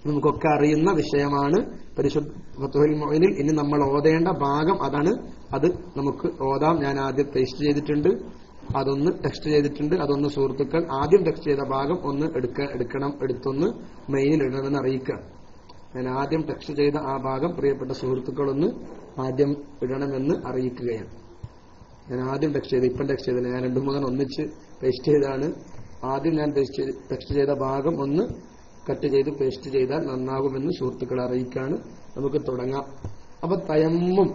നമുക്കൊക്കെ അറിയുന്ന വിഷയമാണ് പരിശുദ്ധ ഫത്ഹുൽ മുഈനിൽ. ഇനി നമ്മൾ ഓതേണ്ട ഭാഗം അതാണ്. അത് നമുക്ക് ഓതാം. ഞാൻ ആദ്യം പേസ്റ്റ് ചെയ്തിട്ടുണ്ട്, അതൊന്ന് ടെക്സ്റ്റ് ചെയ്തിട്ടുണ്ട്. അതൊന്ന് സുഹൃത്തുക്കൾ ആദ്യം ടെക്സ്റ്റ് ചെയ്ത ഭാഗം ഒന്ന് എടുത്തൊന്ന് മെയിനിൽ ഇടണമെന്ന് അറിയിക്കുക. ഞാൻ ആദ്യം ടെക്സ്റ്റ് ചെയ്ത ആ ഭാഗം പ്രിയപ്പെട്ട സുഹൃത്തുക്കളൊന്ന് ആദ്യം ഇടണമെന്ന് അറിയിക്കുകയാണ്. ഞാൻ ആദ്യം ടെക്സ്റ്റ് ചെയ്ത്, ഇപ്പം ടെക്സ്റ്റ് ചെയ്തില്ല, ഞാൻ 2-3 ഒന്നിച്ച് പേസ്റ്റ് ചെയ്താണ്. ആദ്യം ഞാൻ ടെക്സ്റ്റ് ചെയ്ത ഭാഗം ഒന്ന് കട്ട് ചെയ്ത് പേസ്റ്റ് ചെയ്താൽ നന്നാകുമെന്ന് സുഹൃത്തുക്കളെ അറിയിക്കാണ്. നമുക്ക് തുടങ്ങാം. അപ്പൊ തയമ്മും,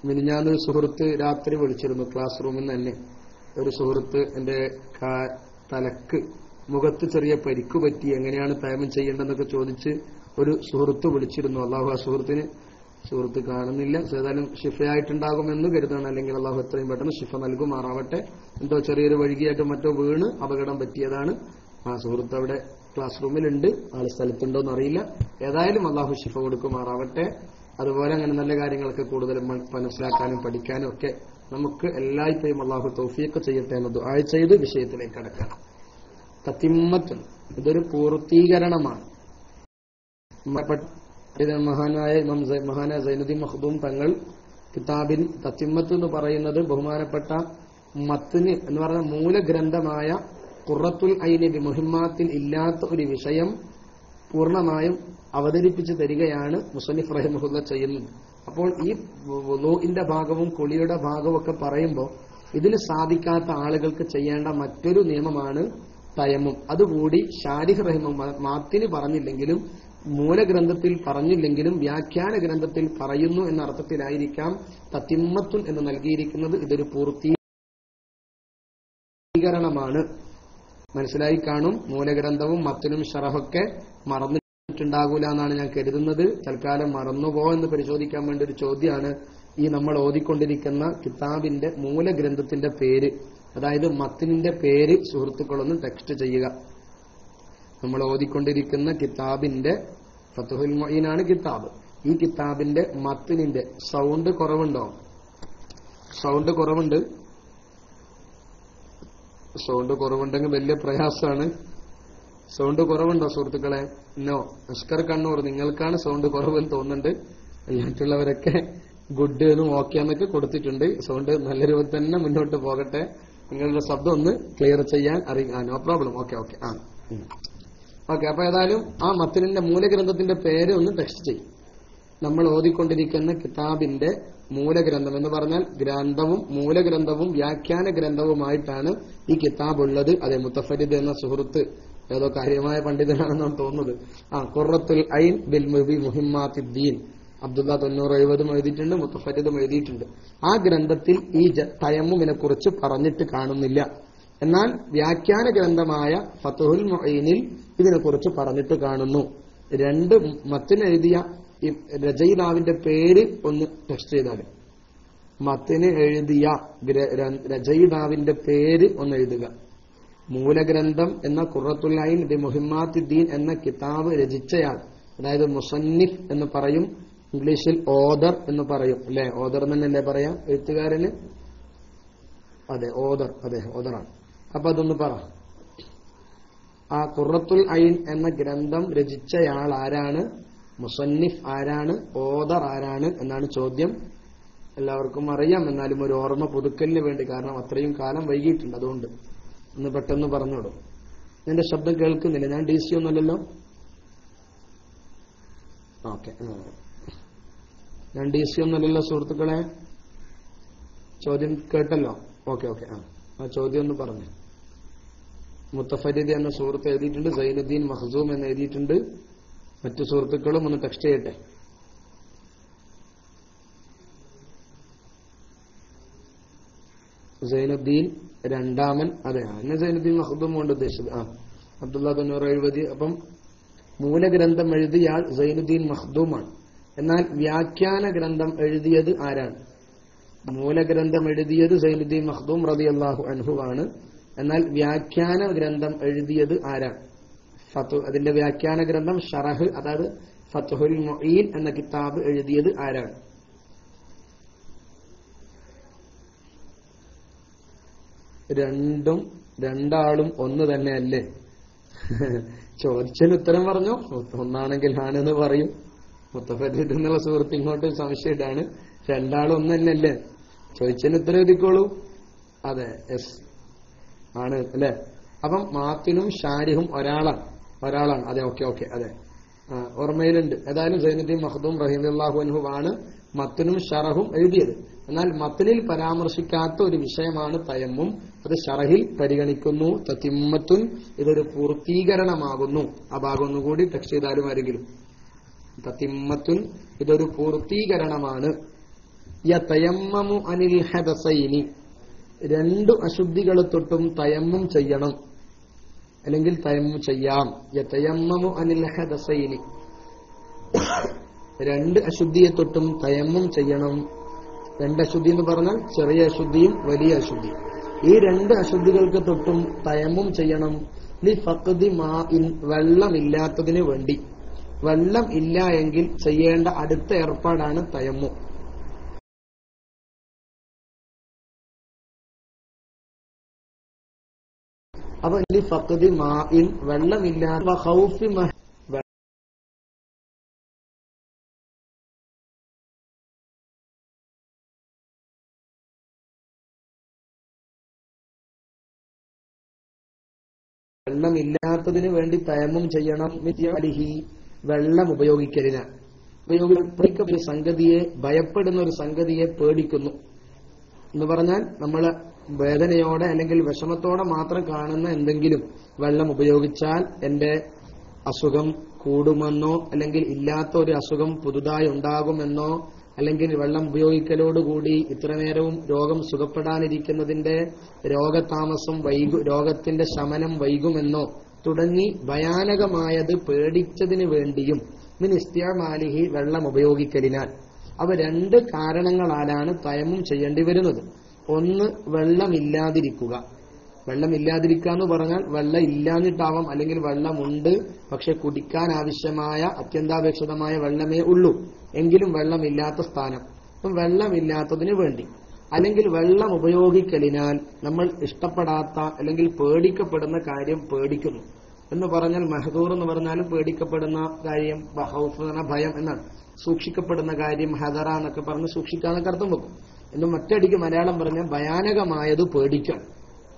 മിനിഞ്ഞാന്ന് സുഹൃത്ത് രാത്രി വിളിച്ചിരുന്നു ക്ലാസ് റൂമിൽ നിന്ന് തന്നെ. ഒരു സുഹൃത്ത് എന്റെ തലക്ക് മുഖത്ത് ചെറിയ പരിക്ക് പറ്റി, എങ്ങനെയാണ് തയമ്മം ചെയ്യേണ്ടതെന്നൊക്കെ ചോദിച്ച് ഒരു സുഹൃത്ത് വിളിച്ചിരുന്നു. അള്ളാഹു ആ സുഹൃത്ത് കാണുന്നില്ല. ഏതായാലും ഷിഫയായിട്ടുണ്ടാകുമെന്ന് കരുതാണ്. അല്ലെങ്കിൽ അള്ളാഹു എത്രയും പെട്ടെന്ന് ഷിഫ നൽകുമാറാവട്ടെ. എന്തോ ചെറിയൊരു വഴുകിയായിട്ട് മറ്റോ വീണ് അപകടം പറ്റിയതാണ്. ആ സുഹൃത്ത് അവിടെ ക്ലാസ് റൂമിലുണ്ട്, ആള് സ്ഥലത്തുണ്ടോ എന്നറിയില്ല. ഏതായാലും അള്ളാഹു ഷിഫ കൊടുക്കുമാറാവട്ടെ. അതുപോലെ അങ്ങനെ നല്ല കാര്യങ്ങളൊക്കെ കൂടുതൽ മനസ്സിലാക്കാനും പഠിക്കാനും ഒക്കെ നമുക്ക് എല്ലായ്പ്പോഴും അള്ളാഹു തൗഫീഖ് ചെയ്യട്ടെ എന്ന് ദുആ ചെയ്ത് വിഷയത്തിലേക്ക് കടക്കാം. തത്തിമ്മത്ത്, ഇതൊരു പൂർത്തീകരണമാണ്. മഹാനായ സൈനുദ്ദീൻ മഖ്ദൂം തങ്ങൾ കിതാബിൻ തത്തിമ്മത്ത് എന്ന് പറയുന്നത് ബഹുമാനപ്പെട്ട മത്ന് എന്ന് പറഞ്ഞ മൂലഗ്രന്ഥമായ ഖുറത്തുൽ ഐനി ബി മുഹിമ്മാത്തിൽ ഇല്ലാത്ത ഒരു വിഷയം പൂർണ്ണമായും അവതരിപ്പിച്ചു തരികയാണ് മുസന്നിഫ് റഹിമഹുല്ല ചെയ്യുന്നത്. അപ്പോൾ ഈ വുളൂഇന്റെ ഭാഗവും കുളിയുടെ ഭാഗവും ഒക്കെ പറയുമ്പോൾ ഇതിന് സാധിക്കാത്ത ആളുകൾക്ക് ചെയ്യേണ്ട മറ്റൊരു നിയമമാണ് തയമ്മും. അതുകൂടി ശാരിഹ് റഹിമഹുല്ല മാത്തിന് പറഞ്ഞില്ലെങ്കിലും മൂലഗ്രന്ഥത്തിൽ പറഞ്ഞില്ലെങ്കിലും വ്യാഖ്യാന ഗ്രന്ഥത്തിൽ പറയുന്നു എന്ന അർത്ഥത്തിലായിരിക്കാം തത്തിമ്മത്തുൻ എന്ന് നൽകിയിരിക്കുന്നത്. ഇതൊരു പൂർത്തീകരണമാണ്. മനസ്സിലായി കാണും. മൂലഗ്രന്ഥവും മത്തിനും ഷറഹൊക്കെ മറന്നിട്ടുണ്ടാകൂല എന്നാണ് ഞാൻ കരുതുന്നത്. തൽക്കാലം മറന്നുപോ എന്ന് പരിശോധിക്കാൻ വേണ്ടി ഒരു ചോദ്യമാണ് ഈ നമ്മൾ ഓതിക്കൊണ്ടിരിക്കുന്ന കിതാബിന്റെ മൂലഗ്രന്ഥത്തിന്റെ പേര്, അതായത് മത്തിനിന്റെ പേര് സുഹൃത്തുക്കളൊന്ന് ടെക്സ്റ്റ് ചെയ്യുക. നമ്മൾ ഓതിക്കൊണ്ടിരിക്കുന്ന കിതാബിന്റെ ഫത്ഹുൽ മുഈനാണ് കിതാബ്. ഈ കിതാബിന്റെ മത്തിനിന്റെ സൗണ്ട് കുറവുണ്ടോ? സൗണ്ട് കുറവുണ്ടെങ്കിൽ വലിയ പ്രയാസമാണ്. സൗണ്ട് കുറവുണ്ടോ സുഹൃത്തുക്കളെ? നോ. അസ്കർ കണ്ണൂർ, നിങ്ങൾക്കാണ് സൗണ്ട് കുറവെന്ന് തോന്നുന്നുണ്ട്. മറ്റുള്ളവരൊക്കെ ഗുഡ് എന്നും ഓക്കെ എന്നൊക്കെ കൊടുത്തിട്ടുണ്ട്. സൗണ്ട് നല്ല രൂപത്തിൽ തന്നെ മുന്നോട്ട് പോകട്ടെ. നിങ്ങളുടെ ശബ്ദം ഒന്ന് ക്ലിയർ ചെയ്യാൻ അറിയാം. No problem. ഓക്കെ. അപ്പൊ ഏതായാലും ആ മത്തിനിന്റെ മൂലഗ്രന്ഥത്തിന്റെ പേര് ഒന്ന് ടെക്സ്റ്റ് ചെയ്യും. നമ്മൾ ഓതിക്കൊണ്ടിരിക്കുന്ന കിതാബിന്റെ മൂലഗ്രന്ഥം എന്ന് പറഞ്ഞാൽ ഗ്രന്ഥവും മൂലഗ്രന്ഥവും വ്യാഖ്യാന ഗ്രന്ഥവുമായിട്ടാണ് ഈ കിതാബ് ഉള്ളത്. അതെ, മുത്തഫരിദ് എന്ന സുഹൃത്ത് ഏതോ കാര്യമായ പണ്ഡിതനാണെന്നാണ് തോന്നുന്നത്. ഖുറത്തുൽ ഐൻ ബിൽ മുഹിമ്മാത്തിദ്ദീൻ അബ്ദുള്ള 970 എഴുതിയിട്ടുണ്ട്, മുത്തഫരിദും എഴുതിയിട്ടുണ്ട്. ആ ഗ്രന്ഥത്തിൽ ഈ തയമ്മുമിനെ കുറിച്ച് പറഞ്ഞിട്ട് കാണുന്നില്ല. എന്നാൽ വ്യാഖ്യാന ഗ്രന്ഥമായ ഫത്ഹുൽ മുഈനിൽ ഇതിനെക്കുറിച്ച് പറഞ്ഞിട്ട് കാണുന്നു. രണ്ട് മത്തിന് എഴുതിയ ഈ രചയിതാവിന്റെ പേര് ഒന്ന് ടെക്സ്റ്റ് ചെയ്താലും, മത്തിന് എഴുതിയ രചയിതാവിന്റെ പേര് ഒന്ന് എഴുതുക. മൂലഗ്രന്ഥം എന്ന ഖുറത്തുൽ ഐൻ ബി മുഹിമ്മാത്തിദ്ദീൻ എന്ന കിതാബ് രചിച്ചയാൾ, അതായത് മുസന്നിഫ് എന്ന് പറയും, ഇംഗ്ലീഷിൽ ഓദർ എന്ന് പറയും അല്ലെ? ഓദർ എന്നല്ലേ പറയാ എഴുത്തുകാരന്? അതെ, ഓദർ. അതെ, ഓദറാണ്. അപ്പൊ അതൊന്ന് പറ. ആ ഖുറത്തുൽ ഐൻ എന്ന ഗ്രന്ഥം രചിച്ചയാൾ ആരാണ്? മുസന്നിഫ് ആരാണ്? ഓദർ ആരാണ് എന്നാണ് ചോദ്യം. എല്ലാവർക്കും അറിയാം, എന്നാലും ഒരു ഓർമ്മ പുതുക്കലിന് വേണ്ടി, കാരണം അത്രയും കാലം വൈകിയിട്ടുണ്ട്, അതുകൊണ്ട് ഒന്ന് പെട്ടെന്ന് പറഞ്ഞോളൂ. എന്റെ ശബ്ദം കേൾക്കുന്നില്ല? ഞാൻ DC ഒന്നുമല്ലല്ലോ. ഓക്കെ, ഞാൻ DC ഒന്നുമല്ലല്ലോ സുഹൃത്തുക്കളെ. ചോദ്യം കേട്ടല്ലോ? ഓക്കെ. ആ ചോദ്യം ഒന്ന് പറഞ്ഞു. മുത്തഫരിദ് എന്ന സുഹൃത്ത് എഴുതിയിട്ടുണ്ട്, സൈനുദ്ദീൻ മഖ്സൂം എന്ന് എഴുതിയിട്ടുണ്ട്. മറ്റു സുഹൃത്തുക്കളും ഒന്ന് ടെക്സ്റ്റ് ചെയ്യട്ടെ. സൈനുദ്ദീൻ രണ്ടാമൻ. അതെ, എന്നെ സൈനുദ്ദീൻ മഖ്ദൂം കൊണ്ട് ഉദ്ദേശിച്ചത്. അബ്ദുള്ള 970. അപ്പം മൂലഗ്രന്ഥം എഴുതിയ ആൾ സൈനുദ്ദീൻ മഖ്ദൂമാണ്. എന്നാൽ വ്യാഖ്യാന ഗ്രന്ഥം എഴുതിയത് ആരാണ്? മൂലഗ്രന്ഥം എഴുതിയത് സൈനുദ്ദീൻ മഖ്ദൂം റളിയല്ലാഹു അൻഹു ആണ്. എന്നാൽ വ്യാഖ്യാന ഗ്രന്ഥം എഴുതിയത് ആരാണ്? അതിന്റെ വ്യാഖ്യാന ഗ്രന്ഥം ഷറഹ്, അതായത് ഫത്ഹുൽ മുഈൻ എന്ന കിതാബ് എഴുതിയത് ആരാണ്? രണ്ടാളും ഒന്ന് തന്നെയല്ലേ? ചോദിച്ചതിന് ഉത്തരം പറഞ്ഞു. ഒന്നാണെങ്കിൽ ആണെന്ന് പറയും. മുത്തഫരീദ് എന്നുള്ള സുഹൃത്ത് ഇങ്ങോട്ട് സംശയമാണ്. രണ്ടാളും ഒന്ന് തന്നെയല്ലേ? ചോദിച്ചതിന് ഉത്തരം എഴുതിക്കോളൂ. അതെ, യെസ് ആണ് അല്ലെ? അപ്പം മാത്തിനും ഷാരിഹും ഒരാളാണ്. അതെ, ഓക്കെ അതെ, ഓർമ്മയിലുണ്ട്. ഏതായാലും സൈനുദ്ദീൻ മഖ്ദൂം റഹിമഹുല്ലാഹു അൻഹു ആണ് മത്തിനും ഷറഹും എഴുതിയത്. എന്നാൽ മത്തിനിൽ പരാമർശിക്കാത്ത ഒരു വിഷയമാണ് തയമ്മും. അത് ഷറഹിൽ പരിഗണിക്കുന്നു. തതിമ്മത്തുൻ, ഇതൊരു പൂർത്തീകരണമാകുന്നു. ആ ഭാഗം ഒന്നുകൂടി ടെക്സ്റ്റ് ചെയ്താലും ആരെങ്കിലും. തതിമ്മത്തുൻ, ഇതൊരു പൂർത്തീകരണമാണ്. യതയമ്മമു അനിൽ ഹദസൈനി, രണ്ടു അശുദ്ധികളെ തൊട്ടും തയമ്മും ചെയ്യണം, അല്ലെങ്കിൽ തയമ്മും ചെയ്യാം. യതയമ്മമു അനിൽ ഹദസൈനി, രണ്ട് അശുദ്ധിയെ തൊട്ടും തയമ്മും ചെയ്യണം. രണ്ട് അശുദ്ധി എന്ന് പറഞ്ഞാൽ ചെറിയ അശുദ്ധിയും വലിയ അശുദ്ധിയും. ഈ രണ്ട് അശുദ്ധികൾക്ക് തൊട്ടും തയമ്മും ചെയ്യണം. ലി ഫഖ്ദി മാഇൻ, വെള്ളമില്ലാത്തതിന് വേണ്ടി. വെള്ളം ഇല്ല എങ്കിൽ ചെയ്യേണ്ട അടുത്ത ഏർപ്പാടാണ് തയമ്മും. അപ്പൊ ലി ഫഖ്ദി മാഇൻ, വെള്ളമില്ലാത്ത ഖൗഫി വെള്ളമില്ലാത്തതിന് വേണ്ടി തയമ്മും ചെയ്യണം. മിത്യാലിഹി, വെള്ളം ഉപയോഗിക്കലിന്. ഒരു സംഗതിയെ, ഭയപ്പെടുന്ന ഒരു സംഗതിയെ പേടിക്കുന്നു എന്ന് പറഞ്ഞാൽ നമ്മൾ വേദനയോടെ അല്ലെങ്കിൽ വിഷമത്തോടെ മാത്രം കാണുന്ന എന്തെങ്കിലും വെള്ളം ഉപയോഗിച്ചാൽ എന്റെ അസുഖം കൂടുമെന്നോ, അല്ലെങ്കിൽ ഇല്ലാത്ത ഒരു അസുഖം പുതുതായി ഉണ്ടാകുമെന്നോ, അല്ലെങ്കിൽ വെള്ളം ഉപയോഗിക്കലോടുകൂടി ഇത്രനേരവും രോഗം സുഖപ്പെടാനിരിക്കുന്നതിന്റെ രോഗതാമസം രോഗത്തിന്റെ ശമനം വൈകുമെന്നോ തുടങ്ങി ഭയാനകമായത് പേടിച്ചതിന് വേണ്ടിയും മിൻ ഇസ്തിഅമാലിഹി, വെള്ളം ഉപയോഗിക്കലിനാൽ. അവ രണ്ട് കാരണങ്ങളാലാണ് തയമ്മും ചെയ്യേണ്ടി വരുന്നത്. ഒന്ന്, വെള്ളമില്ലാതിരിക്കുക. വെള്ളമില്ലാതിരിക്കുക എന്ന് പറഞ്ഞാൽ വെള്ളം ഇല്ലാഞ്ഞിട്ടാവാം, അല്ലെങ്കിൽ വെള്ളമുണ്ട് പക്ഷെ കുടിക്കാൻ ആവശ്യമായ അത്യന്താപേക്ഷിതമായ വെള്ളമേ ഉള്ളൂ, എങ്കിലും വെള്ളമില്ലാത്ത സ്ഥാനം. അപ്പം വെള്ളമില്ലാത്തതിന് വേണ്ടി. അല്ലെങ്കിൽ വെള്ളം ഉപയോഗിക്കലിനാൽ നമ്മൾ ഇഷ്ടപ്പെടാത്ത അല്ലെങ്കിൽ പേടിക്കപ്പെടുന്ന കാര്യം പേടിക്കുന്നു എന്ന് പറഞ്ഞാൽ, മഹദൂർ എന്ന് പറഞ്ഞാലും പേടിക്കപ്പെടുന്ന കാര്യം, ഹൗഫ് എന്ന് പറഞ്ഞാൽ ഭയം എന്നാണ്. സൂക്ഷിക്കപ്പെടുന്ന കാര്യം ഹദറ എന്നൊക്കെ പറഞ്ഞ് സൂക്ഷിക്കാന്നൊക്കെ അർത്ഥം വെക്കും. എന്ന് മറ്റടിക്ക് മലയാളം പറഞ്ഞാൽ ഭയാനകമായത് പേടിക്കാൻ.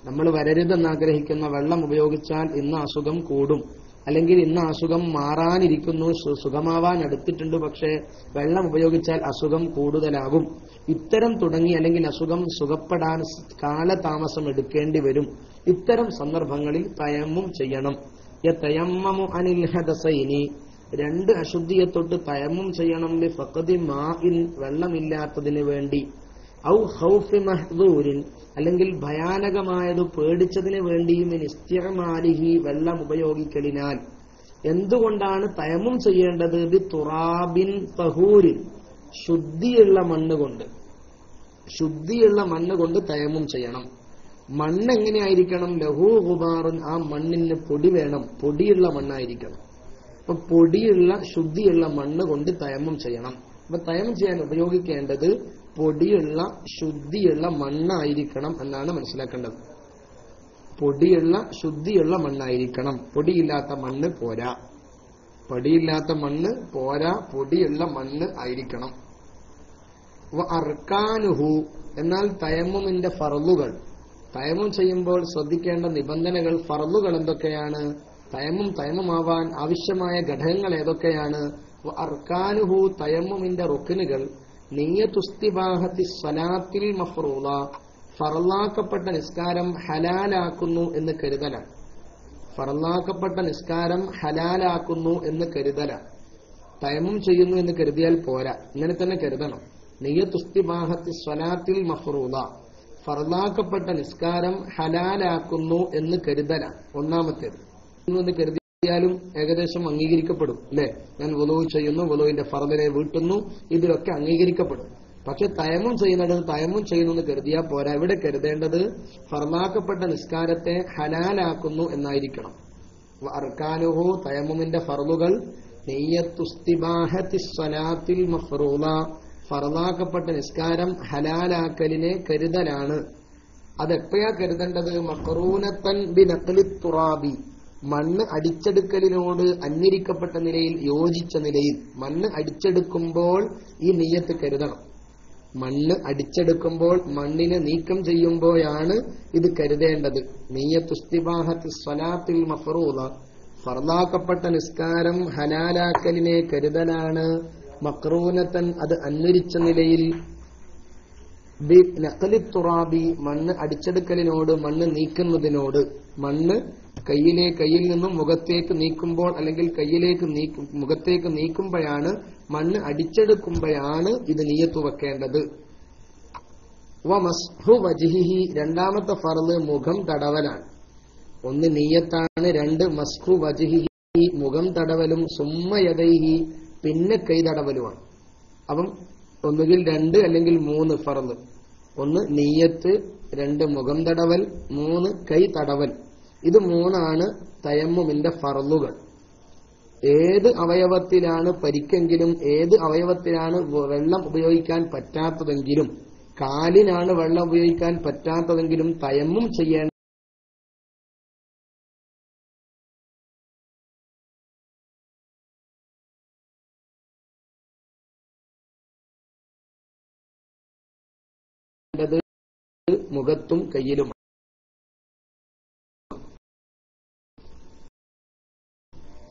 നമ്മൾ വരരുതെന്നാഗ്രഹിക്കുന്ന വെള്ളം ഉപയോഗിച്ചാൽ ഇന്ന് അസുഖം കൂടും, അല്ലെങ്കിൽ ഇന്ന് അസുഖം മാറാനിരിക്കുന്നു, സുഖമാവാൻ അടുത്തിട്ടുണ്ട്, പക്ഷേ വെള്ളം ഉപയോഗിച്ചാൽ അസുഖം കൂടുതലാകും. ഇത്തരം തുടങ്ങി, അല്ലെങ്കിൽ അസുഖം സുഖപ്പെടാൻ കാലതാമസം എടുക്കേണ്ടി വരും. ഇത്തരം സന്ദർഭങ്ങളിൽ തയമ്മും ചെയ്യണം. യതയമ്മമു അനിൽ ഹദസൈനി, രണ്ട് അശുദ്ധിയെ തൊട്ട് തയമ്മും ചെയ്യണം. ലി ഫഖ്ദി മാഇൻ, വെള്ളമില്ലാത്തതിന് വേണ്ടി. ഔ ഖൗഫി മഹ്ദൂരിൻ, അല്ലെങ്കിൽ ഭയാനകമായത് പേടിച്ചതിന് വേണ്ടിയും ഇസ്തിഅമാലിഹി, വെള്ളം ഉപയോഗിക്കലിനാൽ. എന്തുകൊണ്ടാണ് തയമ്മും ചെയ്യേണ്ടത്? ബി തുറാബിൻ തഹൂരിൻ, ശുദ്ധിയുള്ള മണ്ണുകൊണ്ട്. ശുദ്ധിയുള്ള മണ്ണുകൊണ്ട് തയമ്മും ചെയ്യണം. മണ്ണ് എങ്ങനെയായിരിക്കണം? ലഹു ഗുബാറുൻ, ആ മണ്ണിന് പൊടി വേണം, പൊടിയുള്ള മണ്ണായിരിക്കണം. അപ്പൊ പൊടിയുള്ള ശുദ്ധിയുള്ള മണ്ണ് കൊണ്ട് തയമ്മും ചെയ്യണം. അപ്പൊ തയമ്മും ചെയ്യാൻ ഉപയോഗിക്കേണ്ടത് പൊടിയുള്ള ശുദ്ധിയുള്ള മണ്ണായിരിക്കണം എന്നാണ് മനസ്സിലാക്കേണ്ടത്. പൊടിയുള്ള ശുദ്ധിയുള്ള മണ്ണായിരിക്കണം. പൊടിയില്ലാത്ത മണ്ണ് പോരാ. പൊടിയില്ലാത്ത മണ്ണ് പോരാ, പൊടിയുള്ള മണ്ണ് ആയിരിക്കണം. അർക്കാനുഹു, എന്നാൽ തയമ്മുമിന്റെ ഫർളുകൾ, തയമ്മും ചെയ്യുമ്പോൾ ശ്രദ്ധിക്കേണ്ട നിബന്ധനകൾ, ഫർളുകൾ എന്തൊക്കെയാണ്? തയമ്മുമാവാൻ ആവശ്യമായ ഘടകങ്ങൾ ഏതൊക്കെയാണ്? അർക്കാനുഹു, തയമ്മുമിന്റെ റുക്നുകൾ. നിയ്യത്തുസ്തിബാഹത്തി സ്വലാത്തിൽ മഫ്റൂള, ഫർളാക്കപ്പെട്ട നിസ്കാരം ഹലാലാക്കുന്നു എന്ന് കരുതലാണ്. ഫർളാക്കപ്പെട്ട നിസ്കാരം ഹലാലാക്കുന്നു എന്ന് കരുതലാണ്. തയമ്മും ചെയ്യുന്നു എന്ന് കരുതിയാൽ പോരാ, ഇങ്ങനെ തന്നെ കരുതണം. നിയ്യത്തുസ്തിബാഹത്തി സ്വലാത്തിൽ മഫ്റൂള, ഫർളാക്കപ്പെട്ട നിസ്കാരം ഹലാലാക്കുന്നു എന്ന് കരുതലാണ് ഒന്നാമത്തേത്. എന്ന് കരുതിയാലും ഏകദേശം അംഗീകരിക്കപ്പെടും അല്ലെ? ഞാൻ വുളൂ ചെയ്യുന്നു, വുളൂവിന്റെ ഫർദിനെ വീട്ടുന്നു, ഇതിലൊക്കെ അംഗീകരിക്കപ്പെടും. പക്ഷെ തയമ്മും ചെയ്യുന്നത് തയമ്മും ചെയ്യുന്നു എന്ന് കരുതിയാൽ പോരാ. ഇവിടെ കരുതേണ്ടത് ഫർളാക്കപ്പെട്ട നിസ്കാരത്തെ ഹലാലാക്കുന്നു എന്നായിരിക്കണം. അർക്കാനുഹു, തയമ്മുമിന്റെ ഫർളുകൾ. നിയ്യത്തുസ്തിബാഹത്തി സ്വലാത്തിൽ മഫ്റൂള, ഫർളാക്കപ്പെട്ട നിസ്കാരം ഹലാലാക്കലിനെ കരുതലാണ്. അതെപ്പോഴാ കരുതേണ്ടത്? മഖറൂനത്തൻ ബിനഖ്ലി തുറാബി, മണ്ണ് അടിച്ചെടുക്കലിനോട് അന്വരിക്കപ്പെട്ട നിലയിൽ, യോജിച്ച നിലയിൽ മണ്ണ് അടിച്ചെടുക്കുമ്പോൾ ഈ നിയ്യത്ത് കരുതണം. മണ്ണ് അടിച്ചെടുക്കുമ്പോൾ, മണ്ണിനെ നീക്കം ചെയ്യുമ്പോഴാണ് ഇത് കരുതേണ്ടത്. നിയ്യത്തു ഇസ്തിബാഹത്തി സ്വലാത്തിൽ മഫ്റൂള, ഫർളാക്കപ്പെട്ട നിസ്കാരം ഹലാലാക്കലിനെ കരുതലാണ്. മക്റൂനത്തൻ, അത് അന്വരിച്ച നിലയിൽ. ബി നഖലി തുറാബി, മണ്ണ് അടിച്ചെടുക്കലിനോട്, മണ്ണ് നീക്കുന്നതിനോട്. മണ്ണ് കയ്യിൽ നിന്നും മുഖത്തേക്ക് നീക്കുമ്പോൾ, അല്ലെങ്കിൽ മുഖത്തേക്ക് നീക്കുമ്പോഴാണ്, മണ്ണ് അടിച്ചെടുക്കുമ്പോഴാണ് ഇത് നിയ്യത്ത് വെക്കേണ്ടത്. വമസ്ഹു വജ്ഹിഹി, രണ്ടാമത്തെ ഫർള് മുഖം തടവലാണ്. ഒന്ന് നിയ്യത്താണ്, രണ്ട് മസ്ഹു വജ്ഹിഹി, മുഖം തടവലും, സുമ്മ യദൈഹി, പിന്നെ കൈ തടവലുമാണ്. അപ്പം ഒന്നുകിൽ 2 അല്ലെങ്കിൽ 3 ഫർള്. ഒന്ന് നിയ്യത്ത്, 2 മുഖം തടവൽ, 3 കൈ തടവൽ. ഇത് 3 തയമ്മുമിന്റെ ഫർളുകൾ. ഏത് അവയവത്തിലാണ് പരിക്കെങ്കിലും, ഏത് അവയവത്തിലാണ് വെള്ളം ഉപയോഗിക്കാൻ പറ്റാത്തതെങ്കിലും, കാലിനാണ് വെള്ളം ഉപയോഗിക്കാൻ പറ്റാത്തതെങ്കിലും തയമ്മും ചെയ്യേണ്ട മുഖത്തും കയ്യിലും.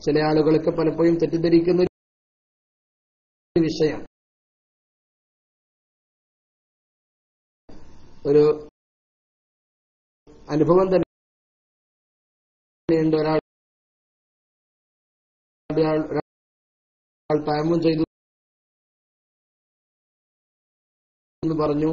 ചില ആളുകളൊക്കെ പലപ്പോഴും തെറ്റിദ്ധരിക്കുന്ന വിഷയമാണ്. ഒരു അനുഭവം തന്നെയുണ്ട്. ഒരാൾ തയമ്മും ചെയ്തു എന്ന് പറഞ്ഞു.